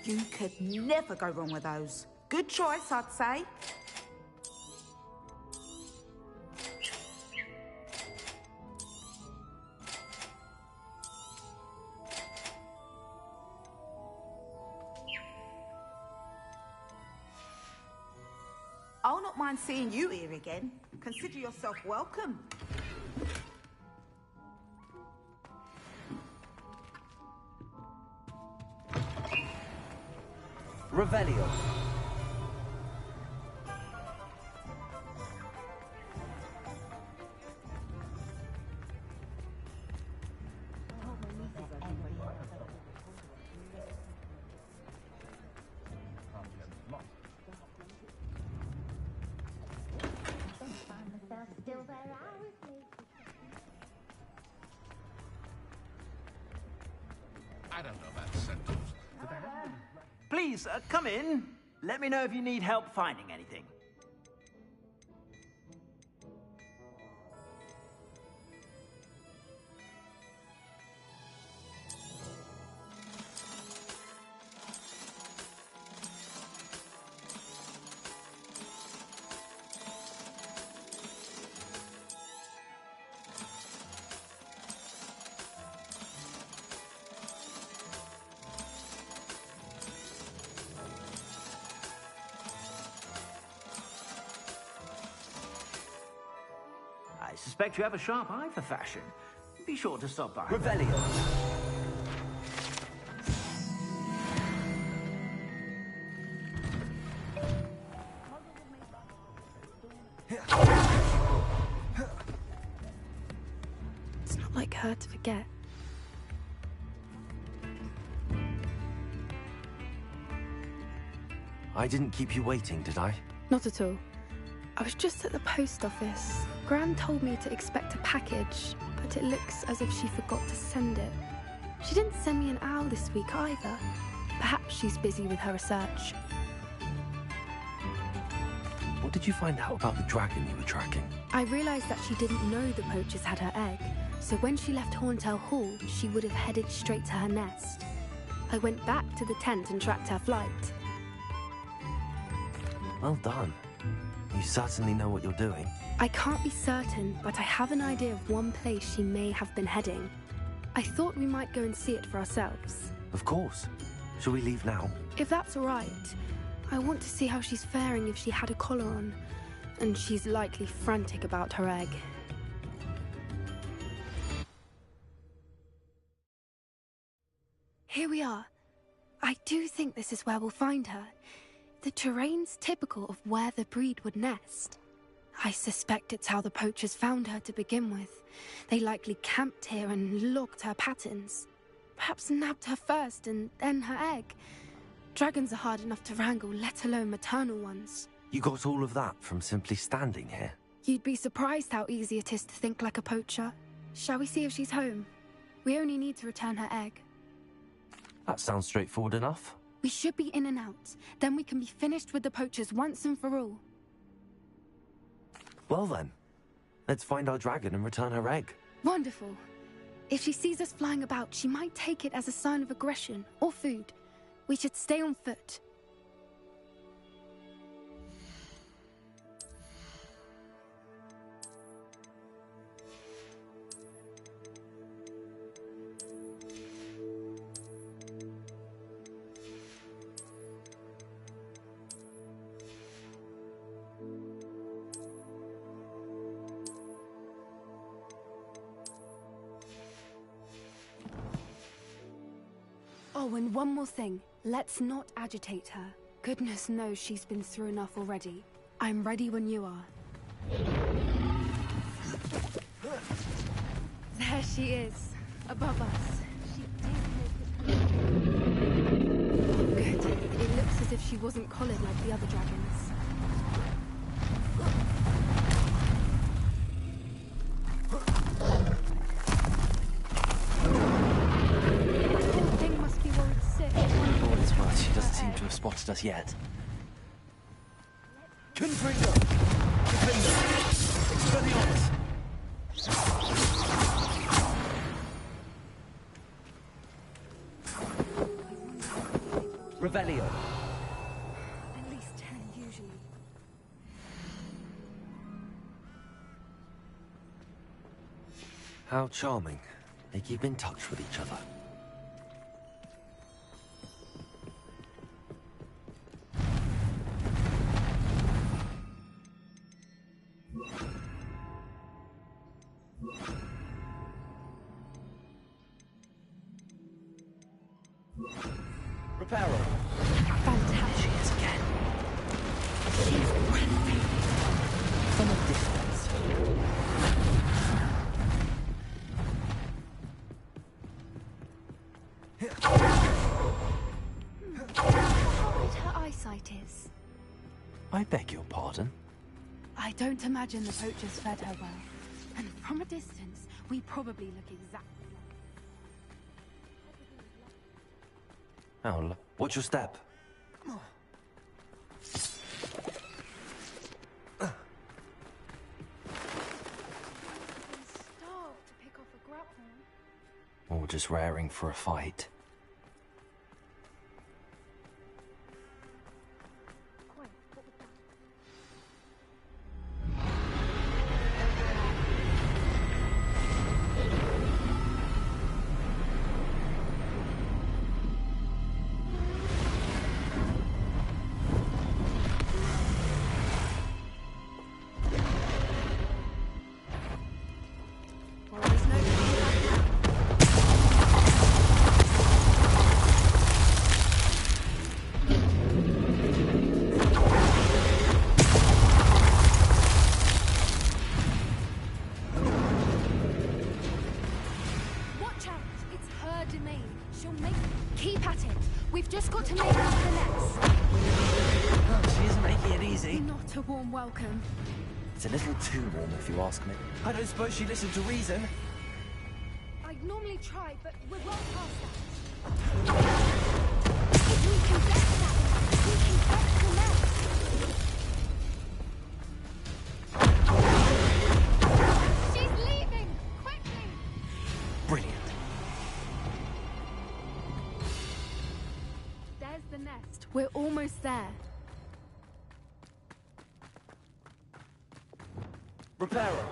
You could never go wrong with those. Good choice, I'd say. I'll not mind seeing you here again. Consider yourself welcome. Revelio. I don't know about sentinels. Please, come in. Let me know if you need help finding anything. I suspect you have a sharp eye for fashion. Be sure to stop by. Revelio. It's not like her to forget. I didn't keep you waiting, did I? Not at all. I was just at the post office. Gran told me to expect a package, but it looks as if she forgot to send it. She didn't send me an owl this week either. Perhaps she's busy with her research. What did you find out about the dragon you were tracking? I realized that she didn't know the poachers had her egg, so when she left Horntail Hall, she would have headed straight to her nest. I went back to the tent and tracked her flight. Well done. You certainly know what you're doing. I can't be certain, but I have an idea of one place she may have been heading. I thought we might go and see it for ourselves. Of course. Shall we leave now? If that's all right. I want to see how she's faring if she had a collar on. And she's likely frantic about her egg. Here we are. I do think this is where we'll find her. The terrain's typical of where the breed would nest. I suspect it's how the poachers found her to begin with. They likely camped here and logged her patterns. Perhaps nabbed her first and then her egg. Dragons are hard enough to wrangle, let alone maternal ones. You got all of that from simply standing here? You'd be surprised how easy it is to think like a poacher. Shall we see if she's home? We only need to return her egg. That sounds straightforward enough. We should be in and out. Then we can be finished with the poachers once and for all. Well then, let's find our dragon and return her egg. Wonderful. If she sees us flying about, she might take it as a sign of aggression or food. We should stay on foot. Oh, and one more thing. Let's not agitate her. Goodness knows she's been through enough already. I'm ready when you are. There she is, above us. She did make it. Good. It looks as if she wasn't collared like the other dragons. She doesn't seem to have spotted us yet. Confringo! Confringo! Expelliarmus! Revelio! At least 10 usually. How charming. They keep in touch with each other. Reparo. Fantastic. She is again. She's breathtaking. From a distance. How good her eyesight is. I beg your pardon? I don't imagine the poachers fed her well. And from a distance, we probably look exactly like... Oh, watch your step. Starved to pick off a grapple. Or just raring for a fight. warm welcome. It's a little too warm, if you ask me. I don't suppose she listened to reason. I'd normally try, but we're well past that. We can get to that. We can get to that. She's leaving! Quickly! Brilliant. There's the nest. We're almost there. Reparo.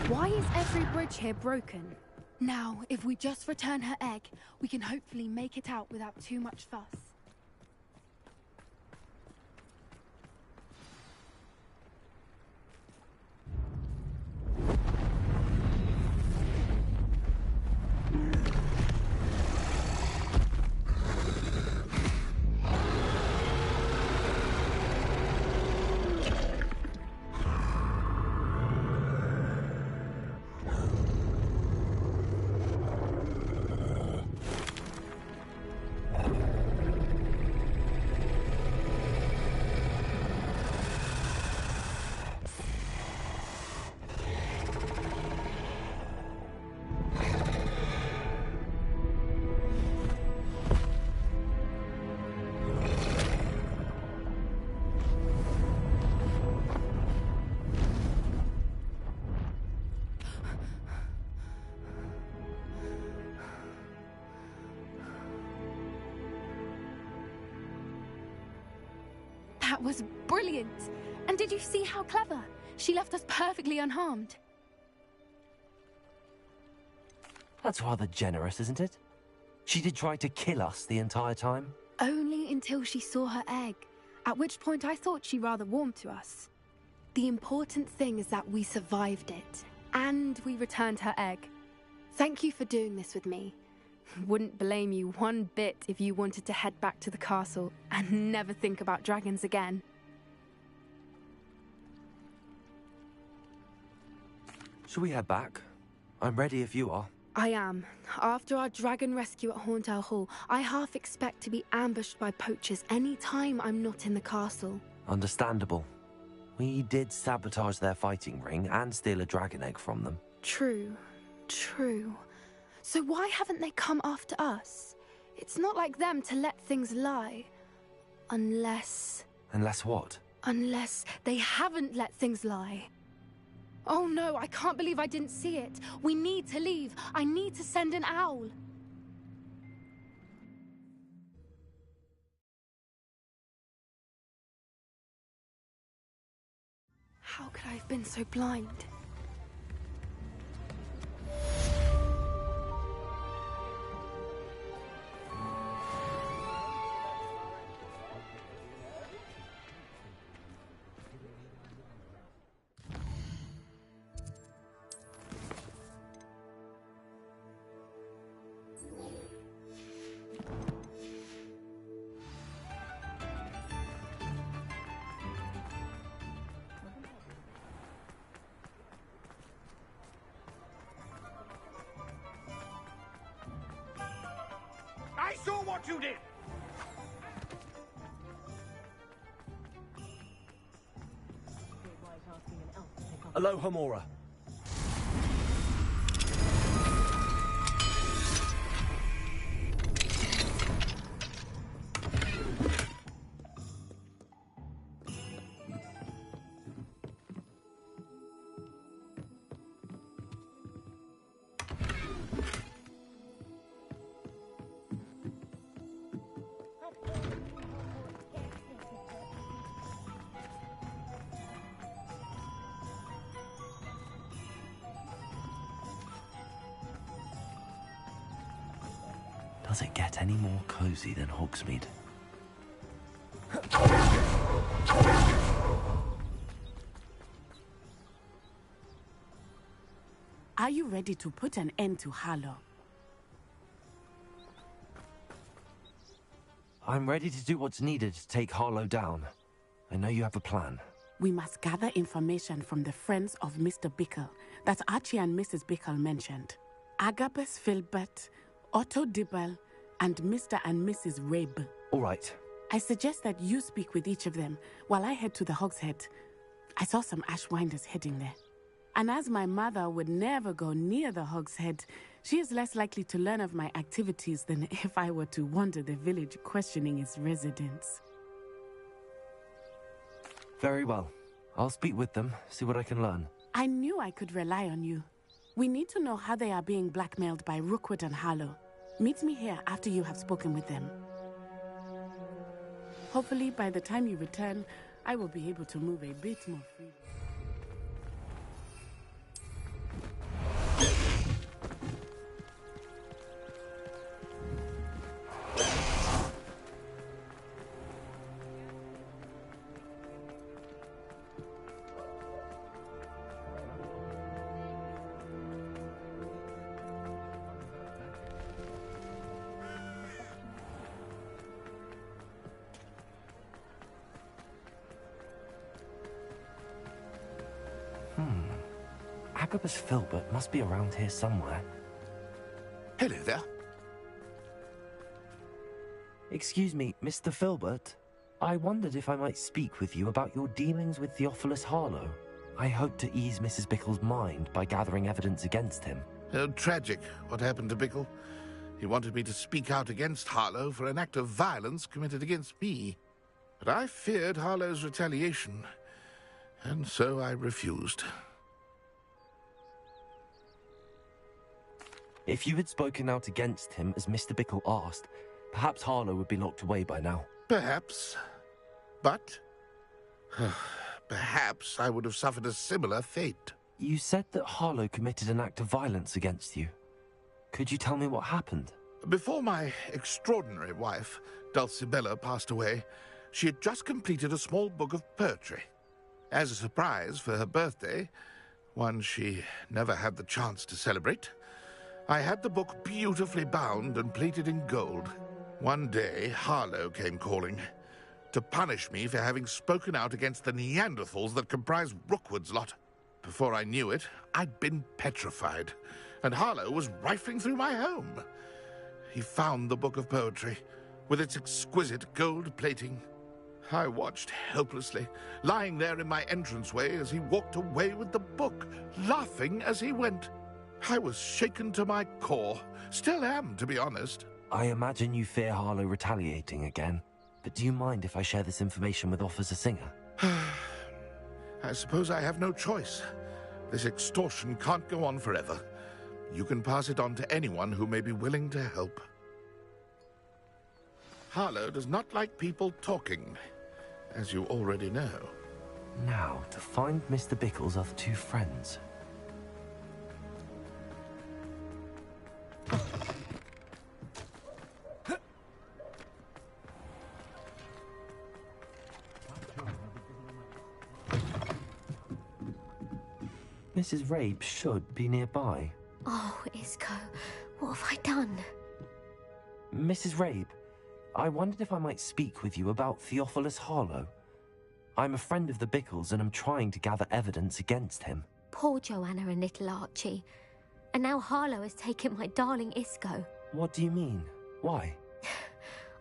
Why is every bridge here broken? Now, if we just return her egg, we can hopefully make it out without too much fuss. That was brilliant! And did you see how clever? She left us perfectly unharmed. That's rather generous, isn't it? She did try to kill us the entire time. Only until she saw her egg, at which point I thought she rather warmed to us. The important thing is that we survived it, and we returned her egg. Thank you for doing this with me. Wouldn't blame you one bit if you wanted to head back to the castle and never think about dragons again. Shall we head back? I'm ready if you are. I am. After our dragon rescue at Horndale Hall, I half expect to be ambushed by poachers any time I'm not in the castle. Understandable. We did sabotage their fighting ring and steal a dragon egg from them. True. True. So why haven't they come after us? It's not like them to let things lie. Unless... Unless what? Unless they haven't let things lie. Oh no, I can't believe I didn't see it. We need to leave. I need to send an owl. How could I have been so blind? I saw what you did! Aloha, Mora. Does it get any more cozy than Hogsmeade? Are you ready to put an end to Harlow? I'm ready to do what's needed to take Harlow down. I know you have a plan. We must gather information from the friends of Mr. Bickle that Archie and Mrs. Bickle mentioned. Agabus Filbert, Otto Dibble, and Mr. and Mrs. Rabe. All right. I suggest that you speak with each of them while I head to the Hogshead. I saw some Ashwinders heading there. And as my mother would never go near the Hogshead, she is less likely to learn of my activities than if I were to wander the village questioning its residents. Very well. I'll speak with them, see what I can learn. I knew I could rely on you. We need to know how they are being blackmailed by Rookwood and Harlow. Meet me here after you have spoken with them. Hopefully, by the time you return, I will be able to move a bit more freely. Agabus Filbert must be around here somewhere. Hello there. Excuse me, Mr. Filbert. I wondered if I might speak with you about your dealings with Theophilus Harlow. I hope to ease Mrs. Bickle's mind by gathering evidence against him. Oh, tragic what happened to Bickle. He wanted me to speak out against Harlow for an act of violence committed against me. But I feared Harlow's retaliation, and so I refused. If you had spoken out against him as Mr. Bickle asked, perhaps Harlow would be locked away by now. Perhaps. But perhaps I would have suffered a similar fate. You said that Harlow committed an act of violence against you. Could you tell me what happened? Before my extraordinary wife, Dulcibella, passed away, she had just completed a small book of poetry. As a surprise for her birthday, one she never had the chance to celebrate, I had the book beautifully bound and plated in gold. One day, Harlow came calling to punish me for having spoken out against the Neanderthals that comprise Rookwood's lot. Before I knew it, I'd been petrified, and Harlow was rifling through my home. He found the book of poetry, with its exquisite gold plating. I watched helplessly, lying there in my entranceway as he walked away with the book, laughing as he went. I was shaken to my core. Still am, to be honest. I imagine you fear Harlow retaliating again. But do you mind if I share this information with Officer Singer? I suppose I have no choice. This extortion can't go on forever. You can pass it on to anyone who may be willing to help. Harlow does not like people talking, as you already know. Now, to find Mr. Bickle's other two friends. Mrs. Rabe should be nearby. Oh, Isco, what have I done? Mrs. Rabe, I wondered if I might speak with you about Theophilus Harlow. I'm a friend of the Bickles and I'm trying to gather evidence against him. Poor Joanna and little Archie. And now Harlow has taken my darling Isco. What do you mean? Why?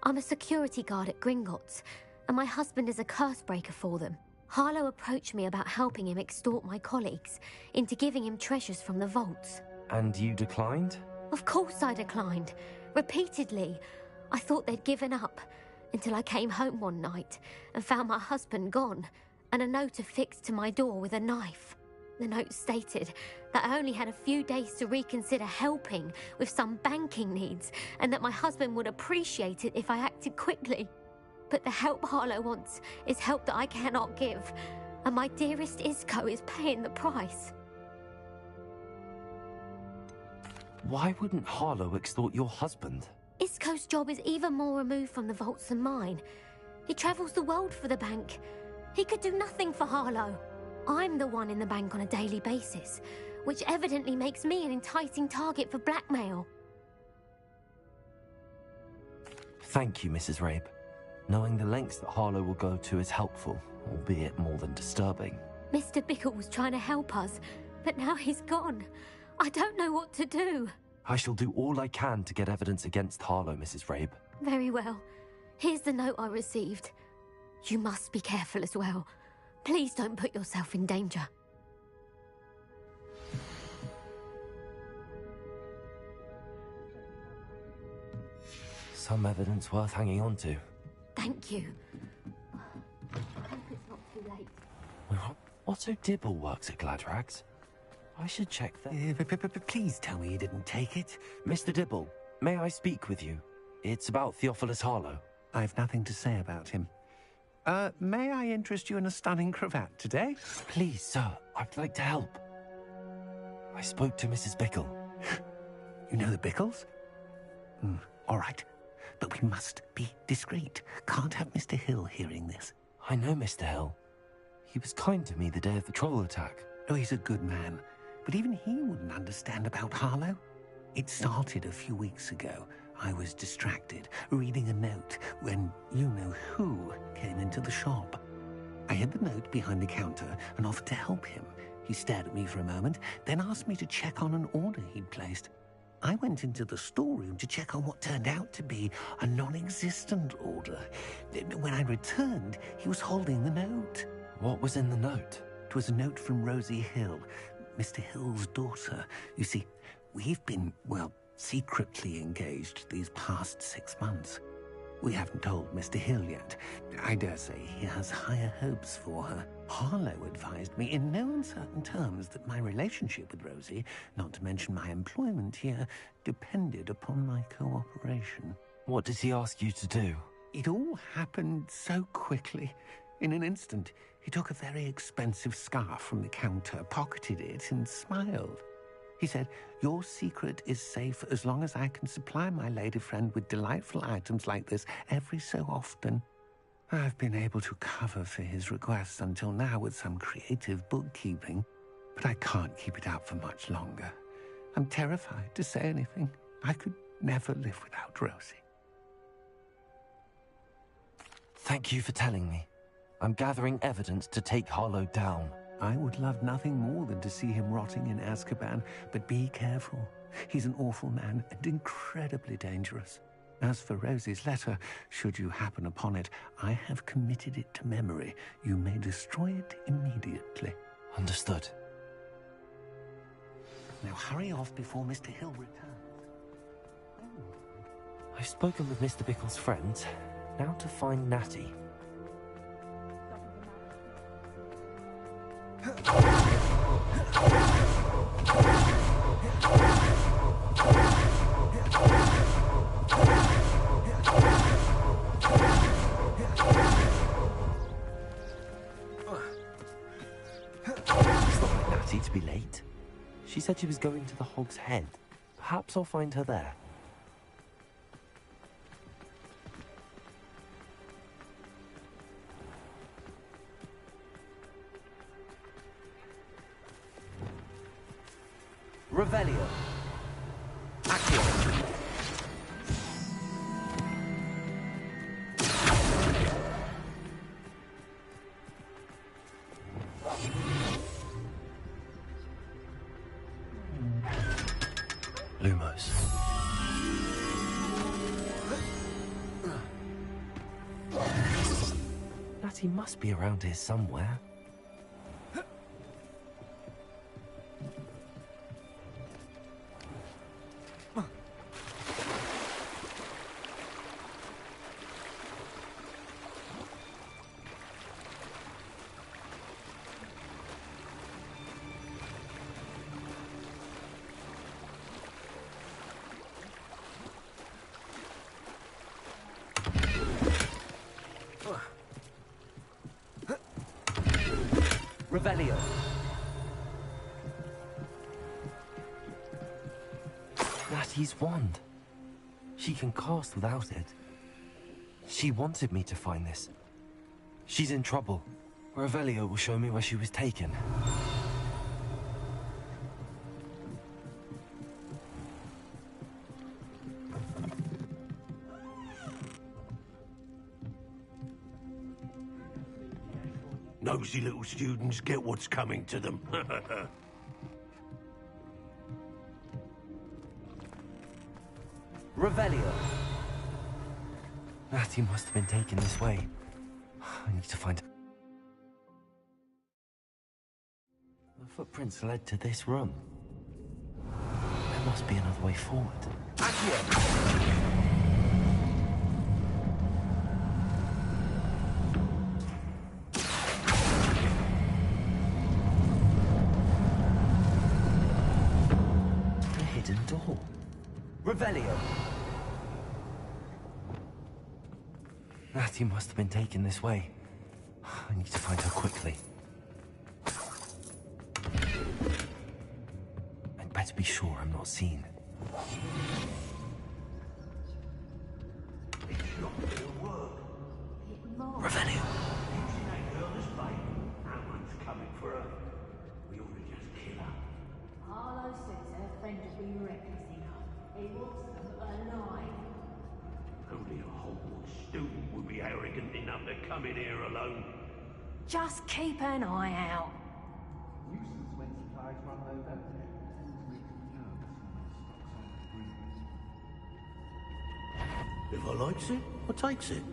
I'm a security guard at Gringotts, and my husband is a curse breaker for them. Harlow approached me about helping him extort my colleagues into giving him treasures from the vaults. And you declined? Of course I declined. Repeatedly. I thought they'd given up, until I came home one night and found my husband gone, and a note affixed to my door with a knife. The note stated that I only had a few days to reconsider helping with some banking needs, and that my husband would appreciate it if I acted quickly. But the help Harlow wants is help that I cannot give, and my dearest Isco is paying the price. Why wouldn't Harlow extort your husband? Isco's job is even more removed from the vaults than mine. He travels the world for the bank. He could do nothing for Harlow. I'm the one in the bank on a daily basis, which evidently makes me an enticing target for blackmail. Thank you, Mrs. Rabe. Knowing the lengths that Harlow will go to is helpful, albeit more than disturbing. Mr. Bickle was trying to help us, but now he's gone. I don't know what to do. I shall do all I can to get evidence against Harlow, Mrs. Rabe. Very well. Here's the note I received. You must be careful as well. Please don't put yourself in danger. Some evidence worth hanging on to. Thank you. I hope it's not too late. Otto Dibble works at Gladrags. I should check that. Please tell me you didn't take it. Mr. Dibble, may I speak with you? It's about Theophilus Harlow. I've nothing to say about him. May I interest you in a stunning cravat today? Please, sir, I'd like to help. I spoke to Mrs. Bickle. You know the Bickles? All right. But we must be discreet. Can't have Mr. Hill hearing this. I know Mr. Hill. He was kind to me the day of the troll attack. Oh, he's a good man. But even he wouldn't understand about Harlow. It started a few weeks ago. I was distracted, reading a note, when you-know-who came into the shop. I hid the note behind the counter and offered to help him. He stared at me for a moment, then asked me to check on an order he'd placed. I went into the storeroom to check on what turned out to be a non-existent order. When I returned, he was holding the note. What was in the note? It was a note from Rosie Hill, Mr. Hill's daughter. You see, we've been, well, secretly engaged these past 6 months. We haven't told Mr. Hill yet. I dare say he has higher hopes for her. Harlow advised me in no uncertain terms that my relationship with Rosie, not to mention my employment here, depended upon my cooperation. What did he ask you to do? It all happened so quickly. In an instant, he took a very expensive scarf from the counter, pocketed it, and smiled. He said, "Your secret is safe as long as I can supply my lady friend with delightful items like this every so often." I've been able to cover for his requests until now with some creative bookkeeping, but I can't keep it up for much longer. I'm terrified to say anything. I could never live without Rosie. Thank you for telling me. I'm gathering evidence to take Harlow down. I would love nothing more than to see him rotting in Azkaban, but be careful. He's an awful man and incredibly dangerous. As for Rosie's letter, should you happen upon it, I have committed it to memory. You may destroy it immediately. Understood. Now hurry off before Mr. Hill returns. I've spoken with Mr. Bickle's friends. Now to find Natty. To be late. She said she was going to the Hog's Head. Perhaps I'll find her there. Revelio. Accio. Lumos. Natty must be around here somewhere. Revelio. Natty's wand. She can cast without it. She wanted me to find this. She's in trouble. Revelio will show me where she was taken. Nosy little students get what's coming to them. Revelio. Matthew must have been taken this way. I need to find... The footprints led to this room. There must be another way forward. A hidden door. Revelio. Matthew must have been taken this way. I need to find her quickly. I'd better be sure I'm not seen. Revelio. Harlow says her friend has been reckless enough. He wants them alive. Only a Hogwarts student would be arrogant enough to come in here alone. Just keep an eye out. Nuisance when supplies run low, don't they? If I likes it, I takes it.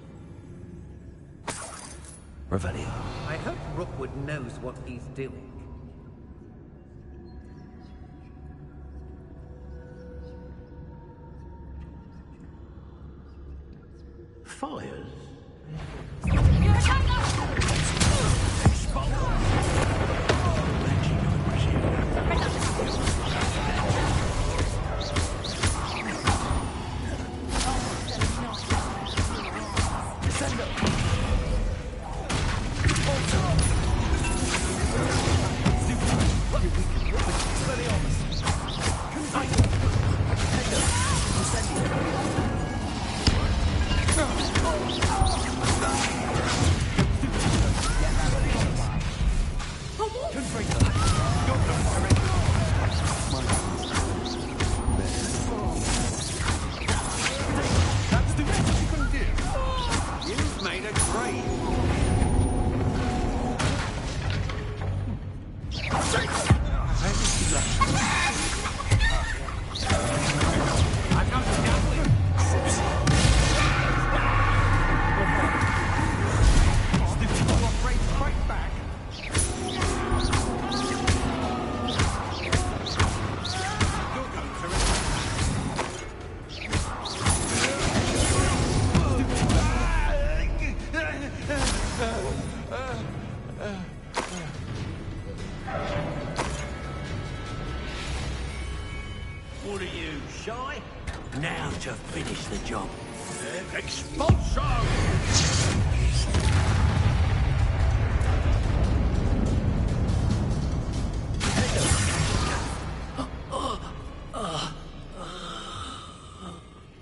Revelio. I hope Rookwood knows what he's doing. Fires? What are you, shy? Now to finish the job. Expulso!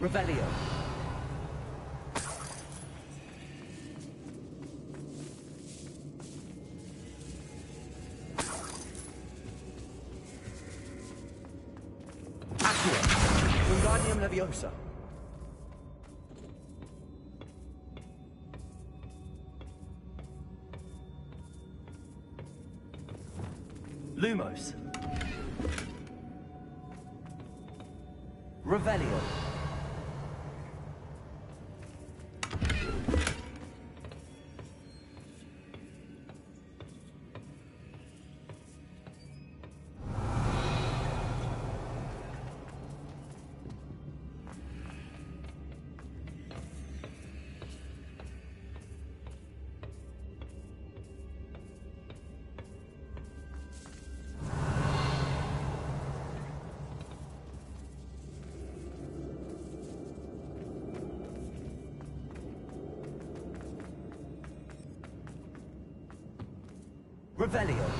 Revelio. Wingardium Leviosa. Lumos. Revelio. Revelio.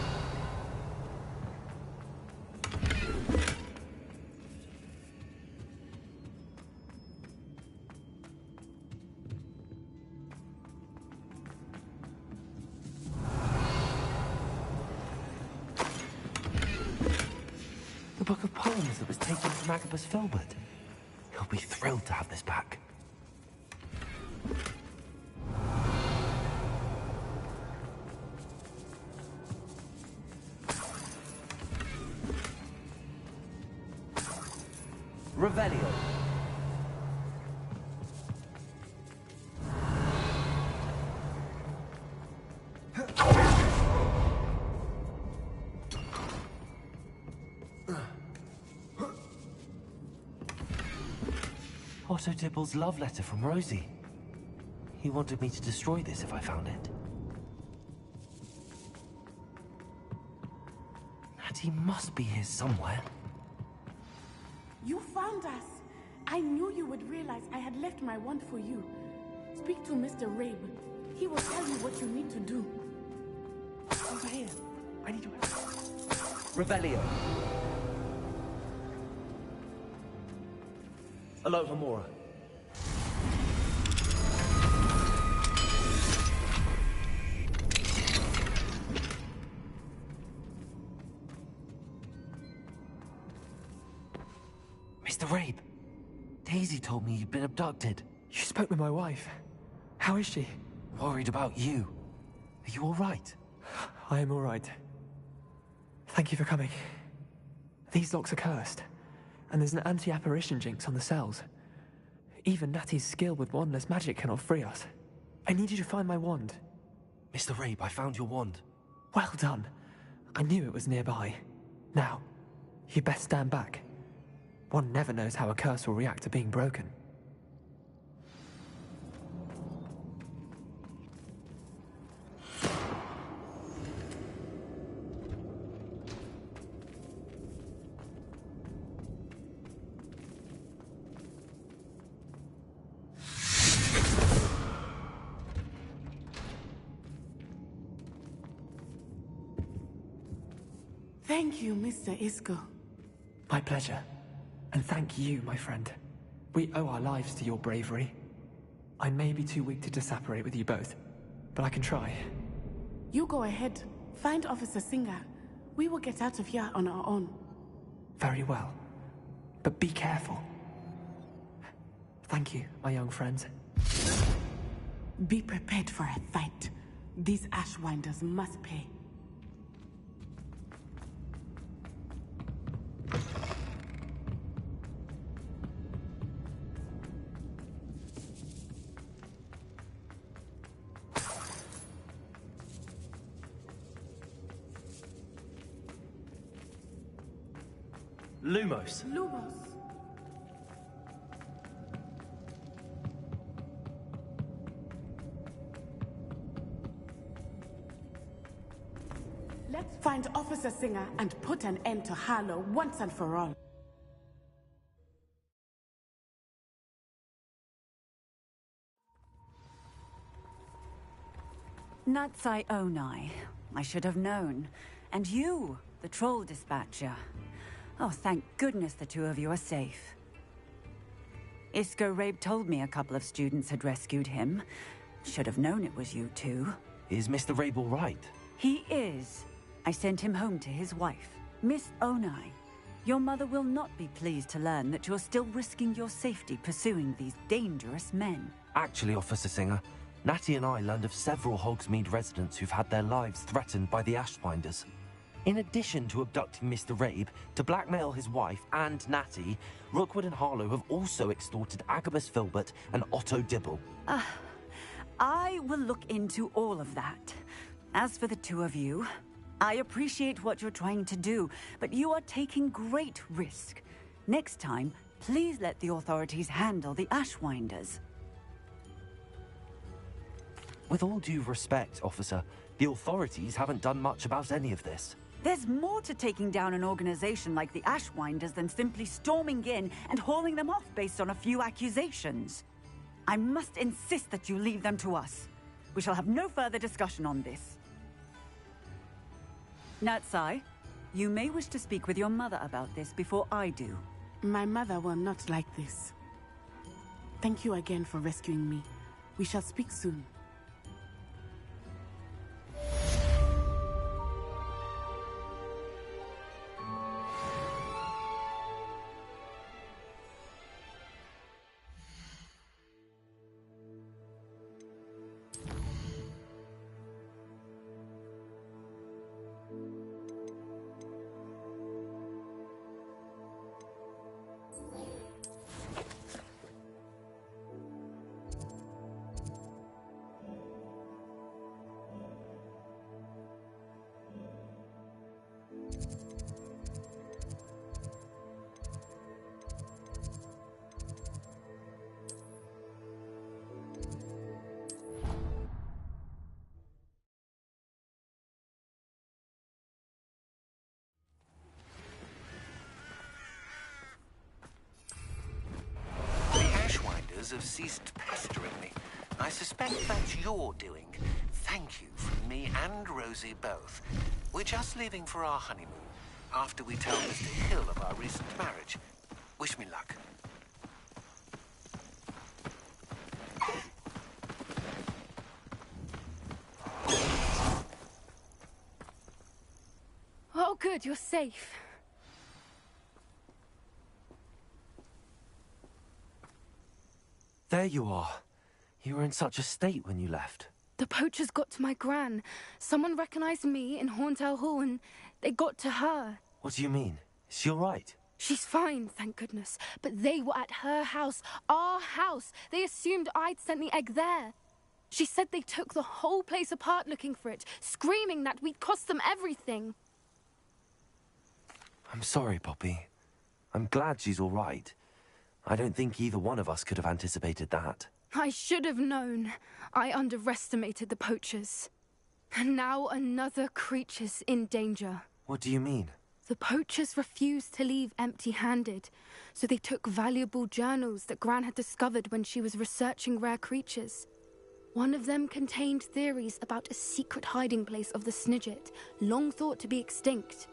The book of poems that was taken from Agabus Filbert. He'll be thrilled to have this back. Revelio. Otto Dibble's love letter from Rosie. He wanted me to destroy this if I found it. Natty must be here somewhere. You found us! I knew you would realize I had left my wand for you. Speak to Mr. Rabe. He will tell you what you need to do. Over here. I need your help. Revelio. Hello, Hamora. Mr. Rabe, Daisy told me you'd been abducted. You spoke with my wife. How is she? Worried about you. Are you all right? I am all right. Thank you for coming. These locks are cursed, and there's an anti-apparition jinx on the cells. Even Natty's skill with wandless magic cannot free us. I need you to find my wand. Mr. Rabe, I found your wand. Well done. I knew it was nearby. Now, you best stand back. One never knows how a curse will react to being broken. Thank you, Mr. Isco. My pleasure. And thank you, my friend. We owe our lives to your bravery. I may be too weak to disapparate with you both, but I can try. You go ahead. Find Officer Singer. We will get out of here on our own. Very well. But be careful. Thank you, my young friends. Be prepared for a fight. These Ashwinders must pay. Lumos. Lumos. Let's find Officer Singer and put an end to Harlow once and for all. Natsai Onai. I should have known. And you, the troll dispatcher. Oh, thank goodness the two of you are safe. Isco Rabe told me a couple of students had rescued him. Should have known it was you two. Is Mr. Rabe all right? He is. I sent him home to his wife. Miss Onai, your mother will not be pleased to learn that you're still risking your safety pursuing these dangerous men. Actually, Officer Singer, Natty and I learned of several Hogsmeade residents who've had their lives threatened by the Ashwinders. In addition to abducting Mr. Rabe to blackmail his wife and Natty, Rookwood and Harlow have also extorted Agabus Filbert and Otto Dibble. I will look into all of that. As for the two of you, I appreciate what you're trying to do, but you are taking great risk. Next time, please let the authorities handle the Ashwinders. With all due respect, officer, the authorities haven't done much about any of this. There's more to taking down an organization like the Ashwinders than simply storming in and hauling them off based on a few accusations. I must insist that you leave them to us. We shall have no further discussion on this. Natsai, you may wish to speak with your mother about this before I do. My mother will not like this. Thank you again for rescuing me. We shall speak soon. have ceased pestering me. I suspect that's your doing. Thank you from me and Rosie both. We're just leaving for our honeymoon, after we tell Mr. Hill of our recent marriage. Wish me luck. Oh, good, you're safe. There you are. You were in such a state when you left. The poachers got to my gran. Someone recognized me in Horntail Hall and they got to her. What do you mean? Is she all right? She's fine, thank goodness. But they were at her house, our house. They assumed I'd sent the egg there. She said they took the whole place apart looking for it, screaming that we'd cost them everything. I'm sorry, Poppy. I'm glad she's all right. I don't think either one of us could have anticipated that. I should have known. I underestimated the poachers. And now another creature's in danger. What do you mean? The poachers refused to leave empty-handed, so they took valuable journals that Gran had discovered when she was researching rare creatures. One of them contained theories about a secret hiding place of the Snidget, long thought to be extinct.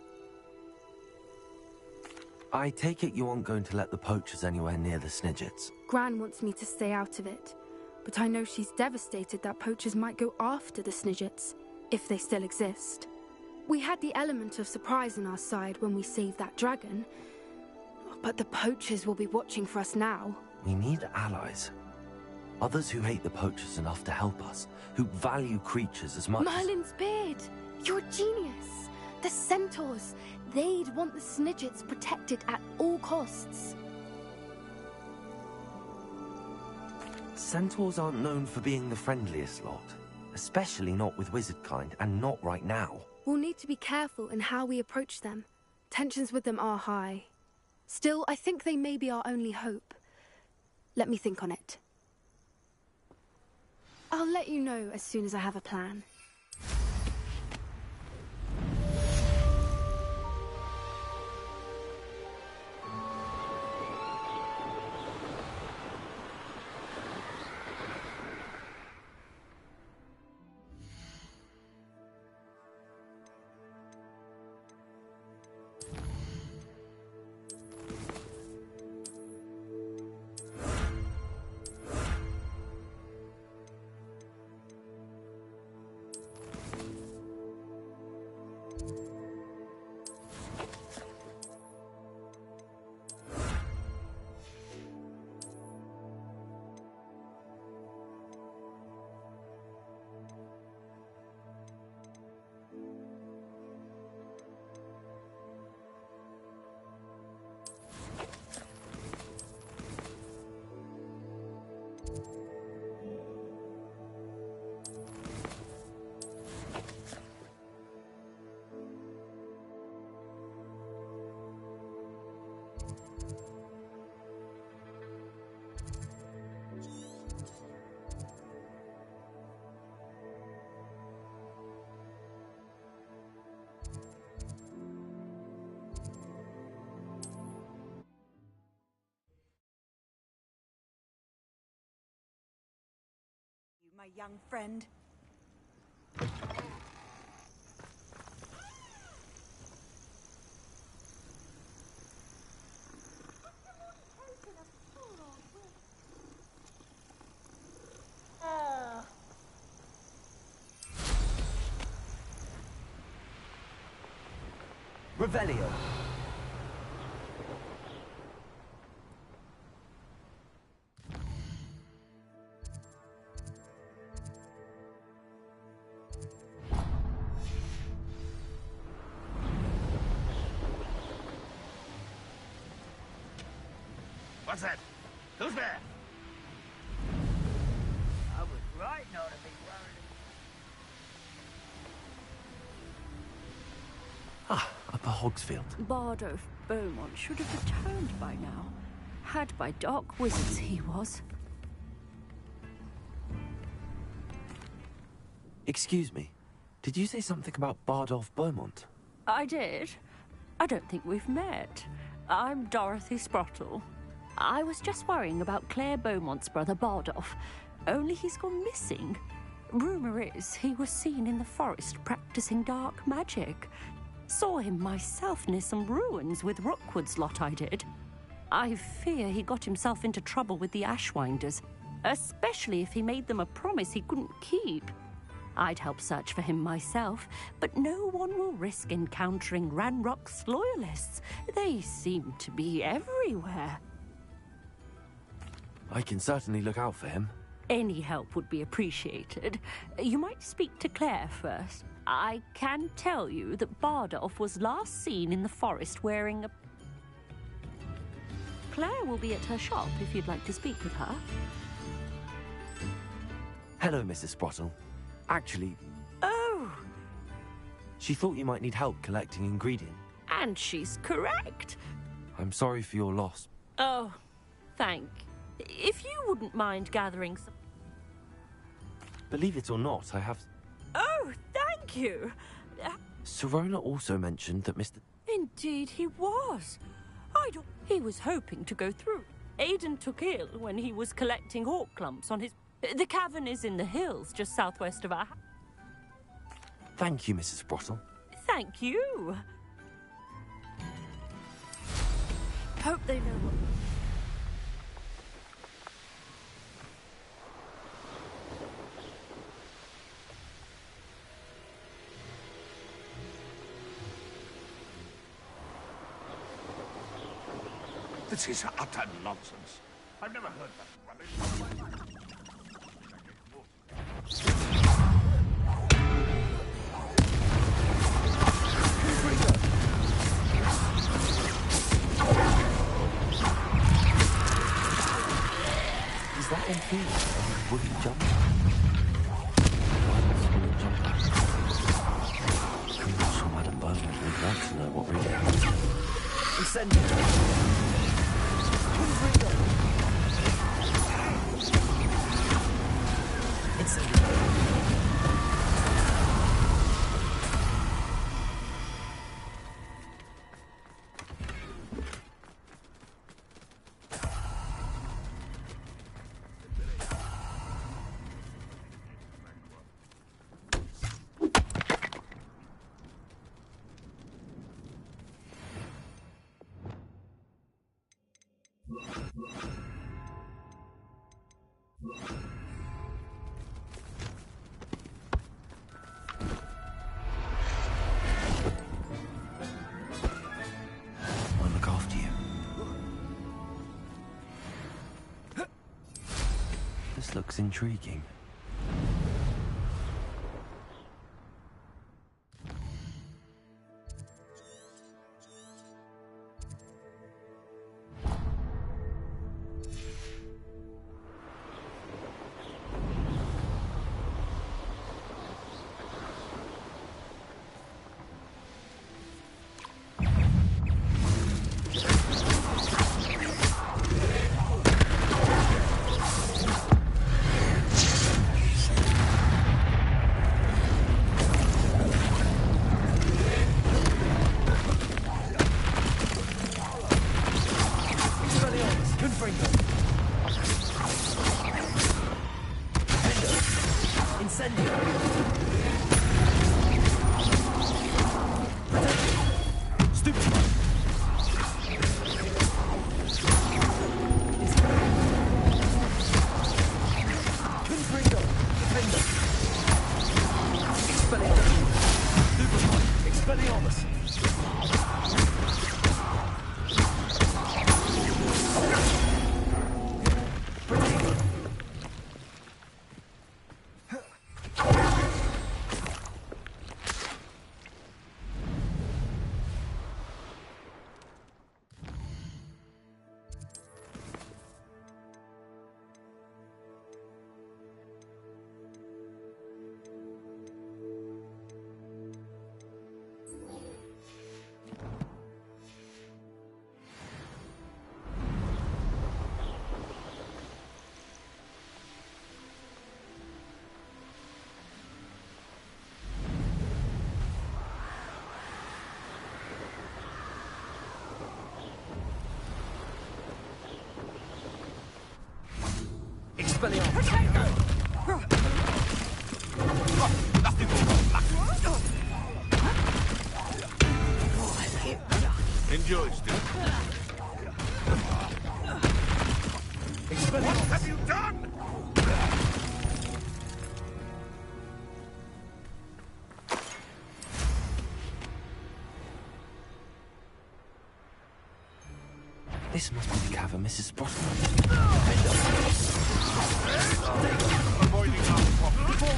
I take it you aren't going to let the poachers anywhere near the Snidgets. Gran wants me to stay out of it, but I know she's devastated that poachers might go after the Snidgets, if they still exist. We had the element of surprise on our side when we saved that dragon, but the poachers will be watching for us now. We need allies. Others who hate the poachers enough to help us, who value creatures as much Merlin's beard! You're a genius! The centaurs! They'd want the Snidgets protected at all costs. Centaurs aren't known for being the friendliest lot, especially not with wizard kind, and not right now. We'll need to be careful in how we approach them. Tensions with them are high. Still, I think they may be our only hope. Let me think on it. I'll let you know as soon as I have a plan. My young friend. Revelio. What's that? Who's there? I was right not to be worried. Upper Hogsfield. Bard of Beaumont should have returned by now. Had by dark wizards he was. Excuse me. Did you say something about Bardolph Beaumont? I did. I don't think we've met. I'm Dorothy Sprottle. I was just worrying about Claire Beaumont's brother Bardolph. Only he's gone missing. Rumor is he was seen in the forest practicing dark magic. Saw him myself near some ruins with Rookwood's lot I did. I fear he got himself into trouble with the Ashwinders, especially if he made them a promise he couldn't keep. I'd help search for him myself, but no one will risk encountering Ranrock's loyalists. They seem to be everywhere. I can certainly look out for him. Any help would be appreciated. You might speak to Claire first. I can tell you that Bardolph was last seen in the forest wearing a... Claire will be at her shop if you'd like to speak with her. Hello, Mrs. Sprottle. Actually... Oh! She thought you might need help collecting ingredients. And she's correct. I'm sorry for your loss. Oh, thank. If you wouldn't mind gathering some... Believe it or not, I have... Oh, thank you. Sirona also mentioned that Mr... Indeed he was. He was hoping to go through. Aidan took ill when he was collecting hawk clumps on his... The cavern is in the hills just southwest of our... Thank you, Mrs. Sprottle. Thank you. Hope they know what... This is utter nonsense. I've never heard that rubbish. Is that MP? Would he jump? I'm not sure Madam Beaumont would want to know what really happened. Incendiary! I'll look after you. This looks intriguing. Enjoy, Stu. What have you done? This must be the cavern Mrs. Sprottle. Avoiding our problem.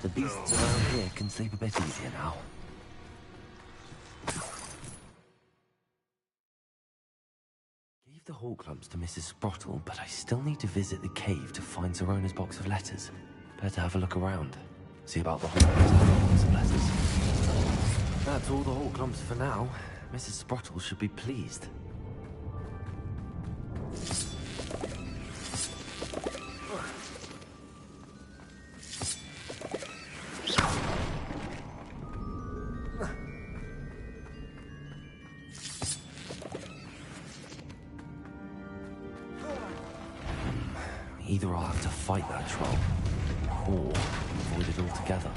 The beasts around here can sleep a bit easier now. Gave the hawk lumps to Mrs. Sprottle, but I still need to visit the cave to find Zerona's box of letters. Better have a look around. See about the Hogwarts box of letters. That's all the hawk lumps for now. Mrs. Sprottle should be pleased. Either I'll have to fight that troll, or avoid it altogether.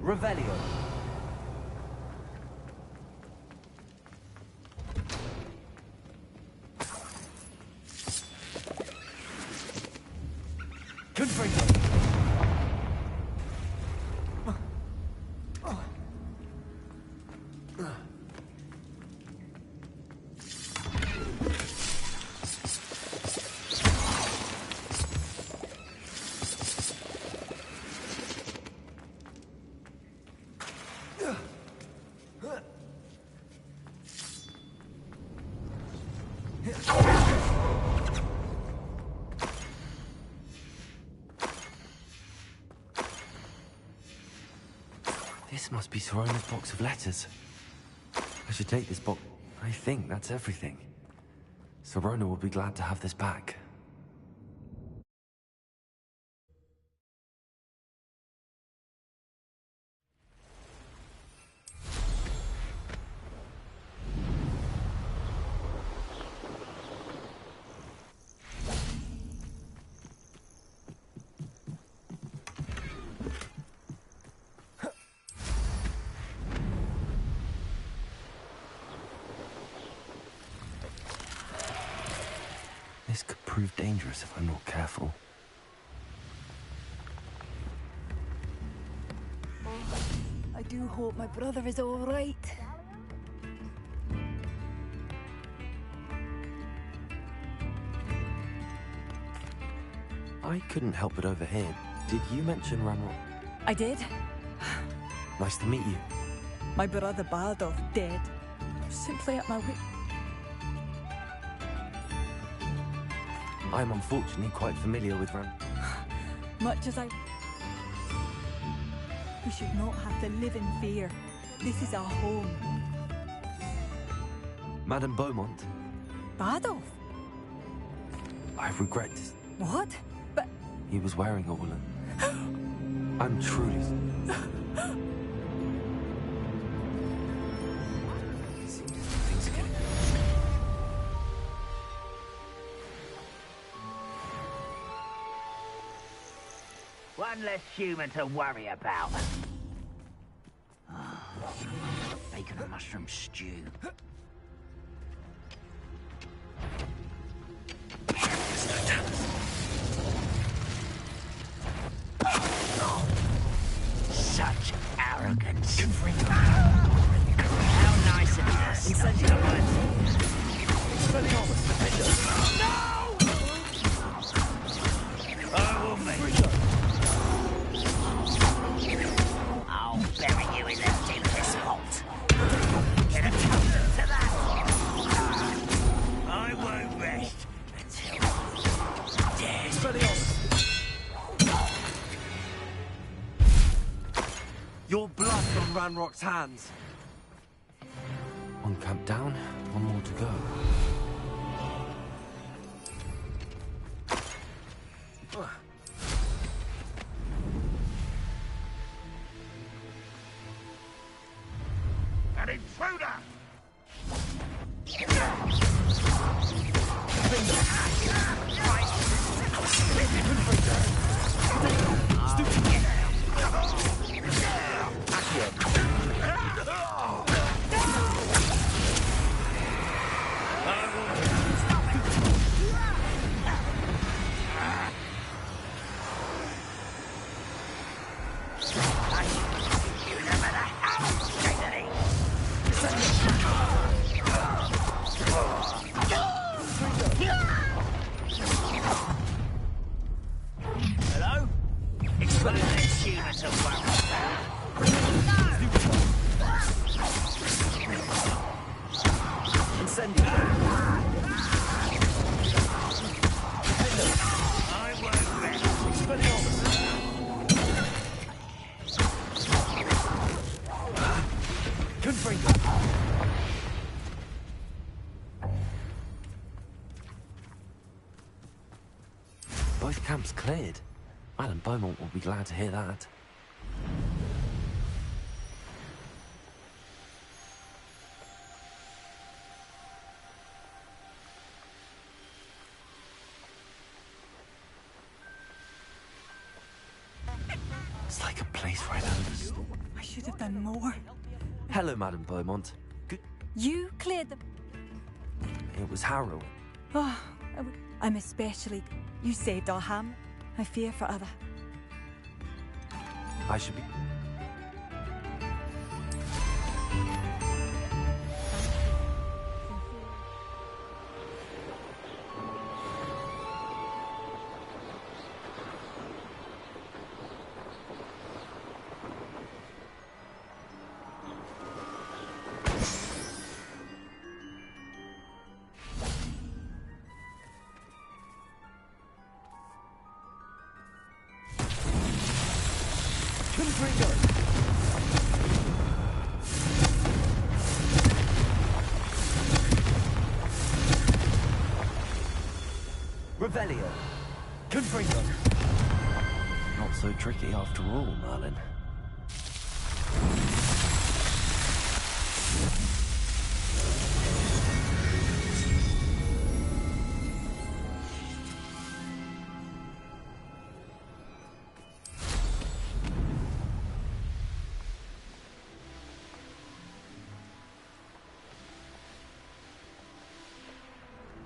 Revelio. Confringo. This must be Zerona's box of letters. I should take this box. I think that's everything. Zerona will be glad to have this back. This could prove dangerous if I'm not careful. I do hope my brother is all right. I couldn't help but overhear. Did you mention Ramrock? I did. Nice to meet you. My brother Baldov dead. Simply at my wit. I'm unfortunately quite familiar with Ram. Much as I... We should not have to live in fear. This is our home. Madame Beaumont. Baldov? I regret this. What? But... He was wearing a woolen. I'm truly... Things are getting... One less human to worry about. Bacon and mushroom stew. Such arrogance. How nice of you to stop someone. No! I will make it. I'll bury you in the deepest hole. Get accustomed to that. I won't rest until dead. Your blood on Ranrock's hands. One camp down, one more to go. An intruder! Hello? Explain this human to work I won't rest. Both camps cleared. Madam Beaumont will be glad to hear that. It's like a place right out of a story. I should have done more. Hello, Madam Beaumont. Good. You cleared them. It was harrowing. Oh, I'm especially... You saved our ham. I fear for other. I should be... Revelio. Confringo. Not so tricky after all, Merlin.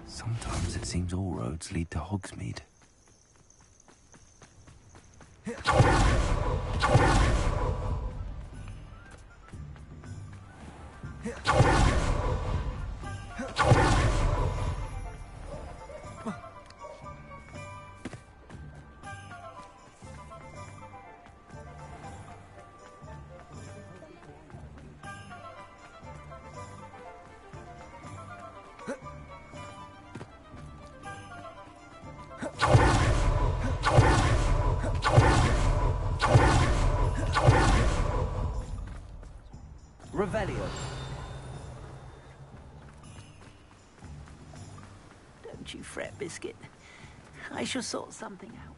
Sometimes it seems all roads lead to Hogsmeade. Revelio. Don't you fret, Biscuit. I shall sort something out.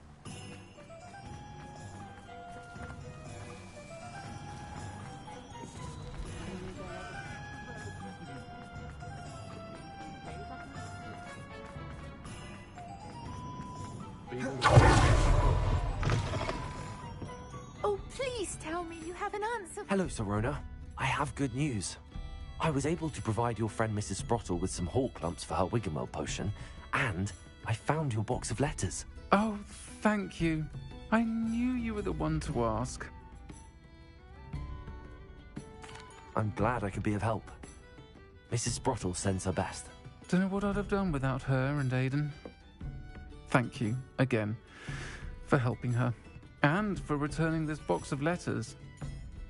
tell me you have an answer. Hello, Sorona. I have good news. I was able to provide your friend Mrs. Sprottle with some hawk lumps for her Wiggenwell potion, and I found your box of letters. Oh, thank you. I knew you were the one to ask. I'm glad I could be of help. Mrs. Sprottle sends her best. Don't know what I'd have done without her and Aidan. Thank you, again, for helping her, and for returning this box of letters.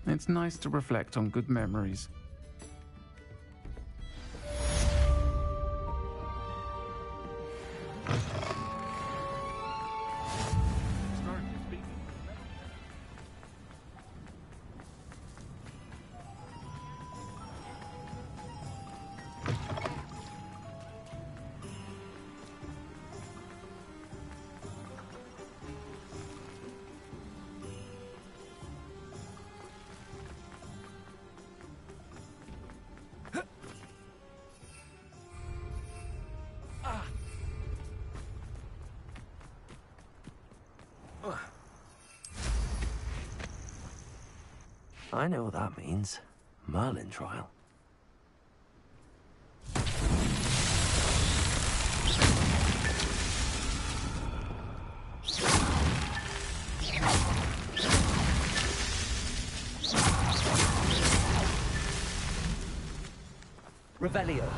It's nice to reflect on good memories. I know what that means. Merlin trial. Revelio.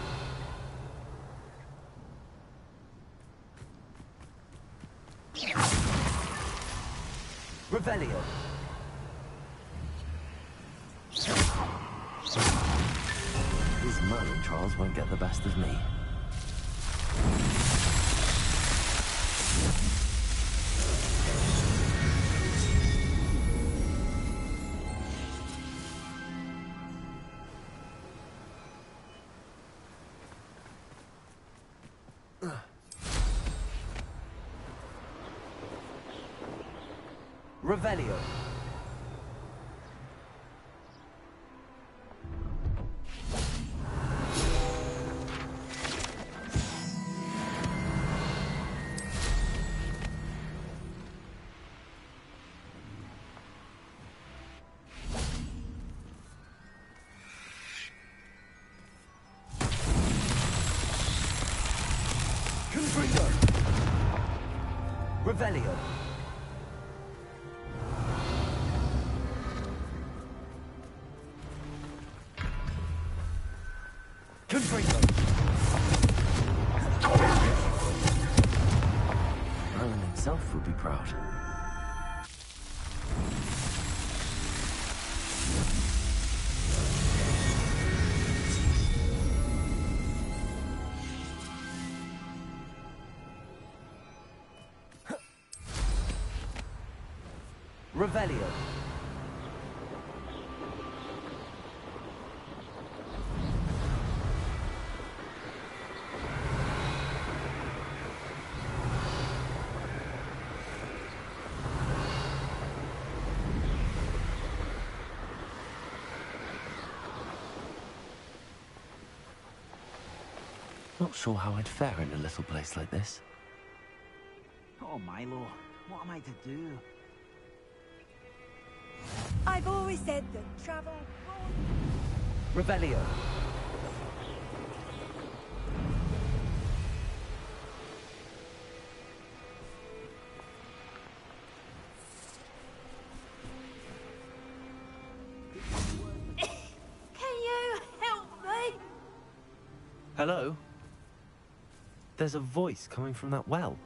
Revelio. These Merlin trials won't get the best of me. Revelio. Confringo. Revelio. Merlin himself would be proud. Revelio. Not sure how I'd fare in a little place like this. Oh, Milo, what am I to do? I've always said that travel... Revelio. Can you help me? Hello? There's a voice coming from that well.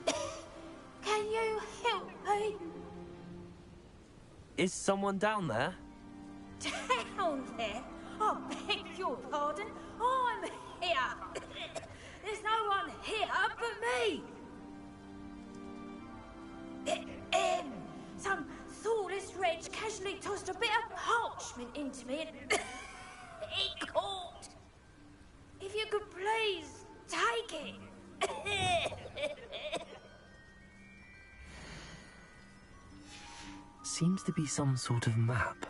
Can you help me? Is someone down there? Down there? I beg your pardon. I'm here. There's no one here but me. Some thoughtless wretch casually tossed a bit of parchment into me and it caught. If you could please take it. Seems to be some sort of map.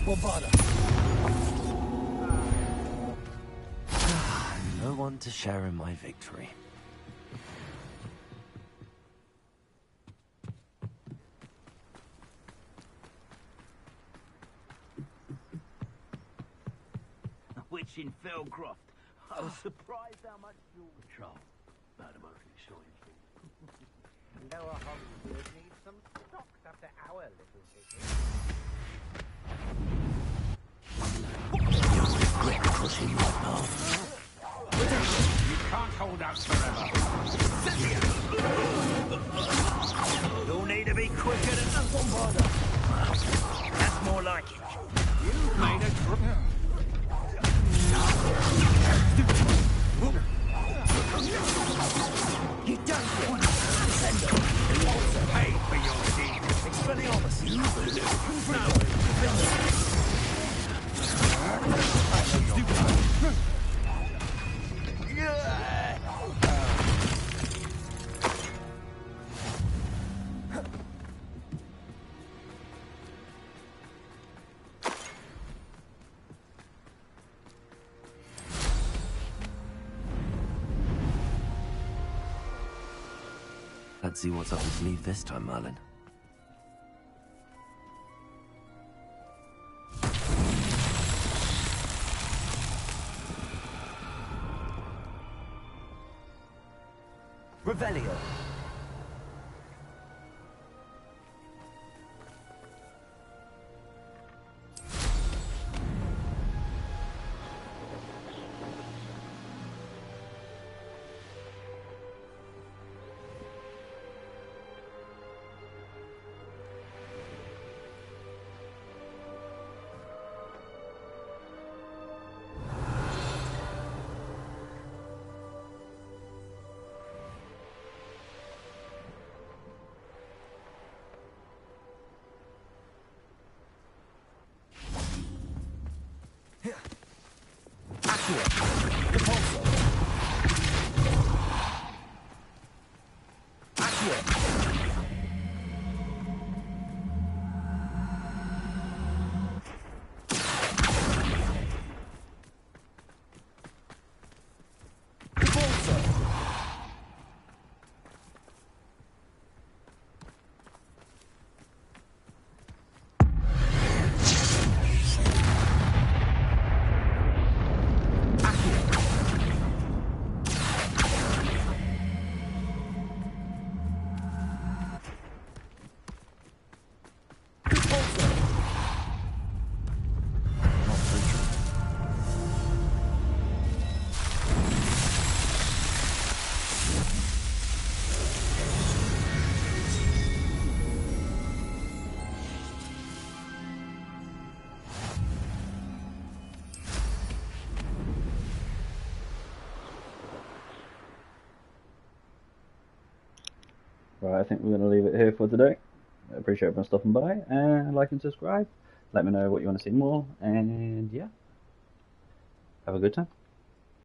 No one to share in my victory. Which in Felcroft. I was surprised how much you'll patrol. About the most exciting thing. Lower Hogwarts needs some stocks after our little visit. You'll regret crossing my path. You can't hold out forever. You'll need to be quicker than that one, brother. That's more like it. You've made a You don't get pay for your deed. Expelliarmus. Let's see what's up his sleeve this time, Merlin. Revelio. Right, I think we're going to leave it here for today. I appreciate everyone stopping by, and like and subscribe. Let me know what you want to see more, and yeah, have a good time.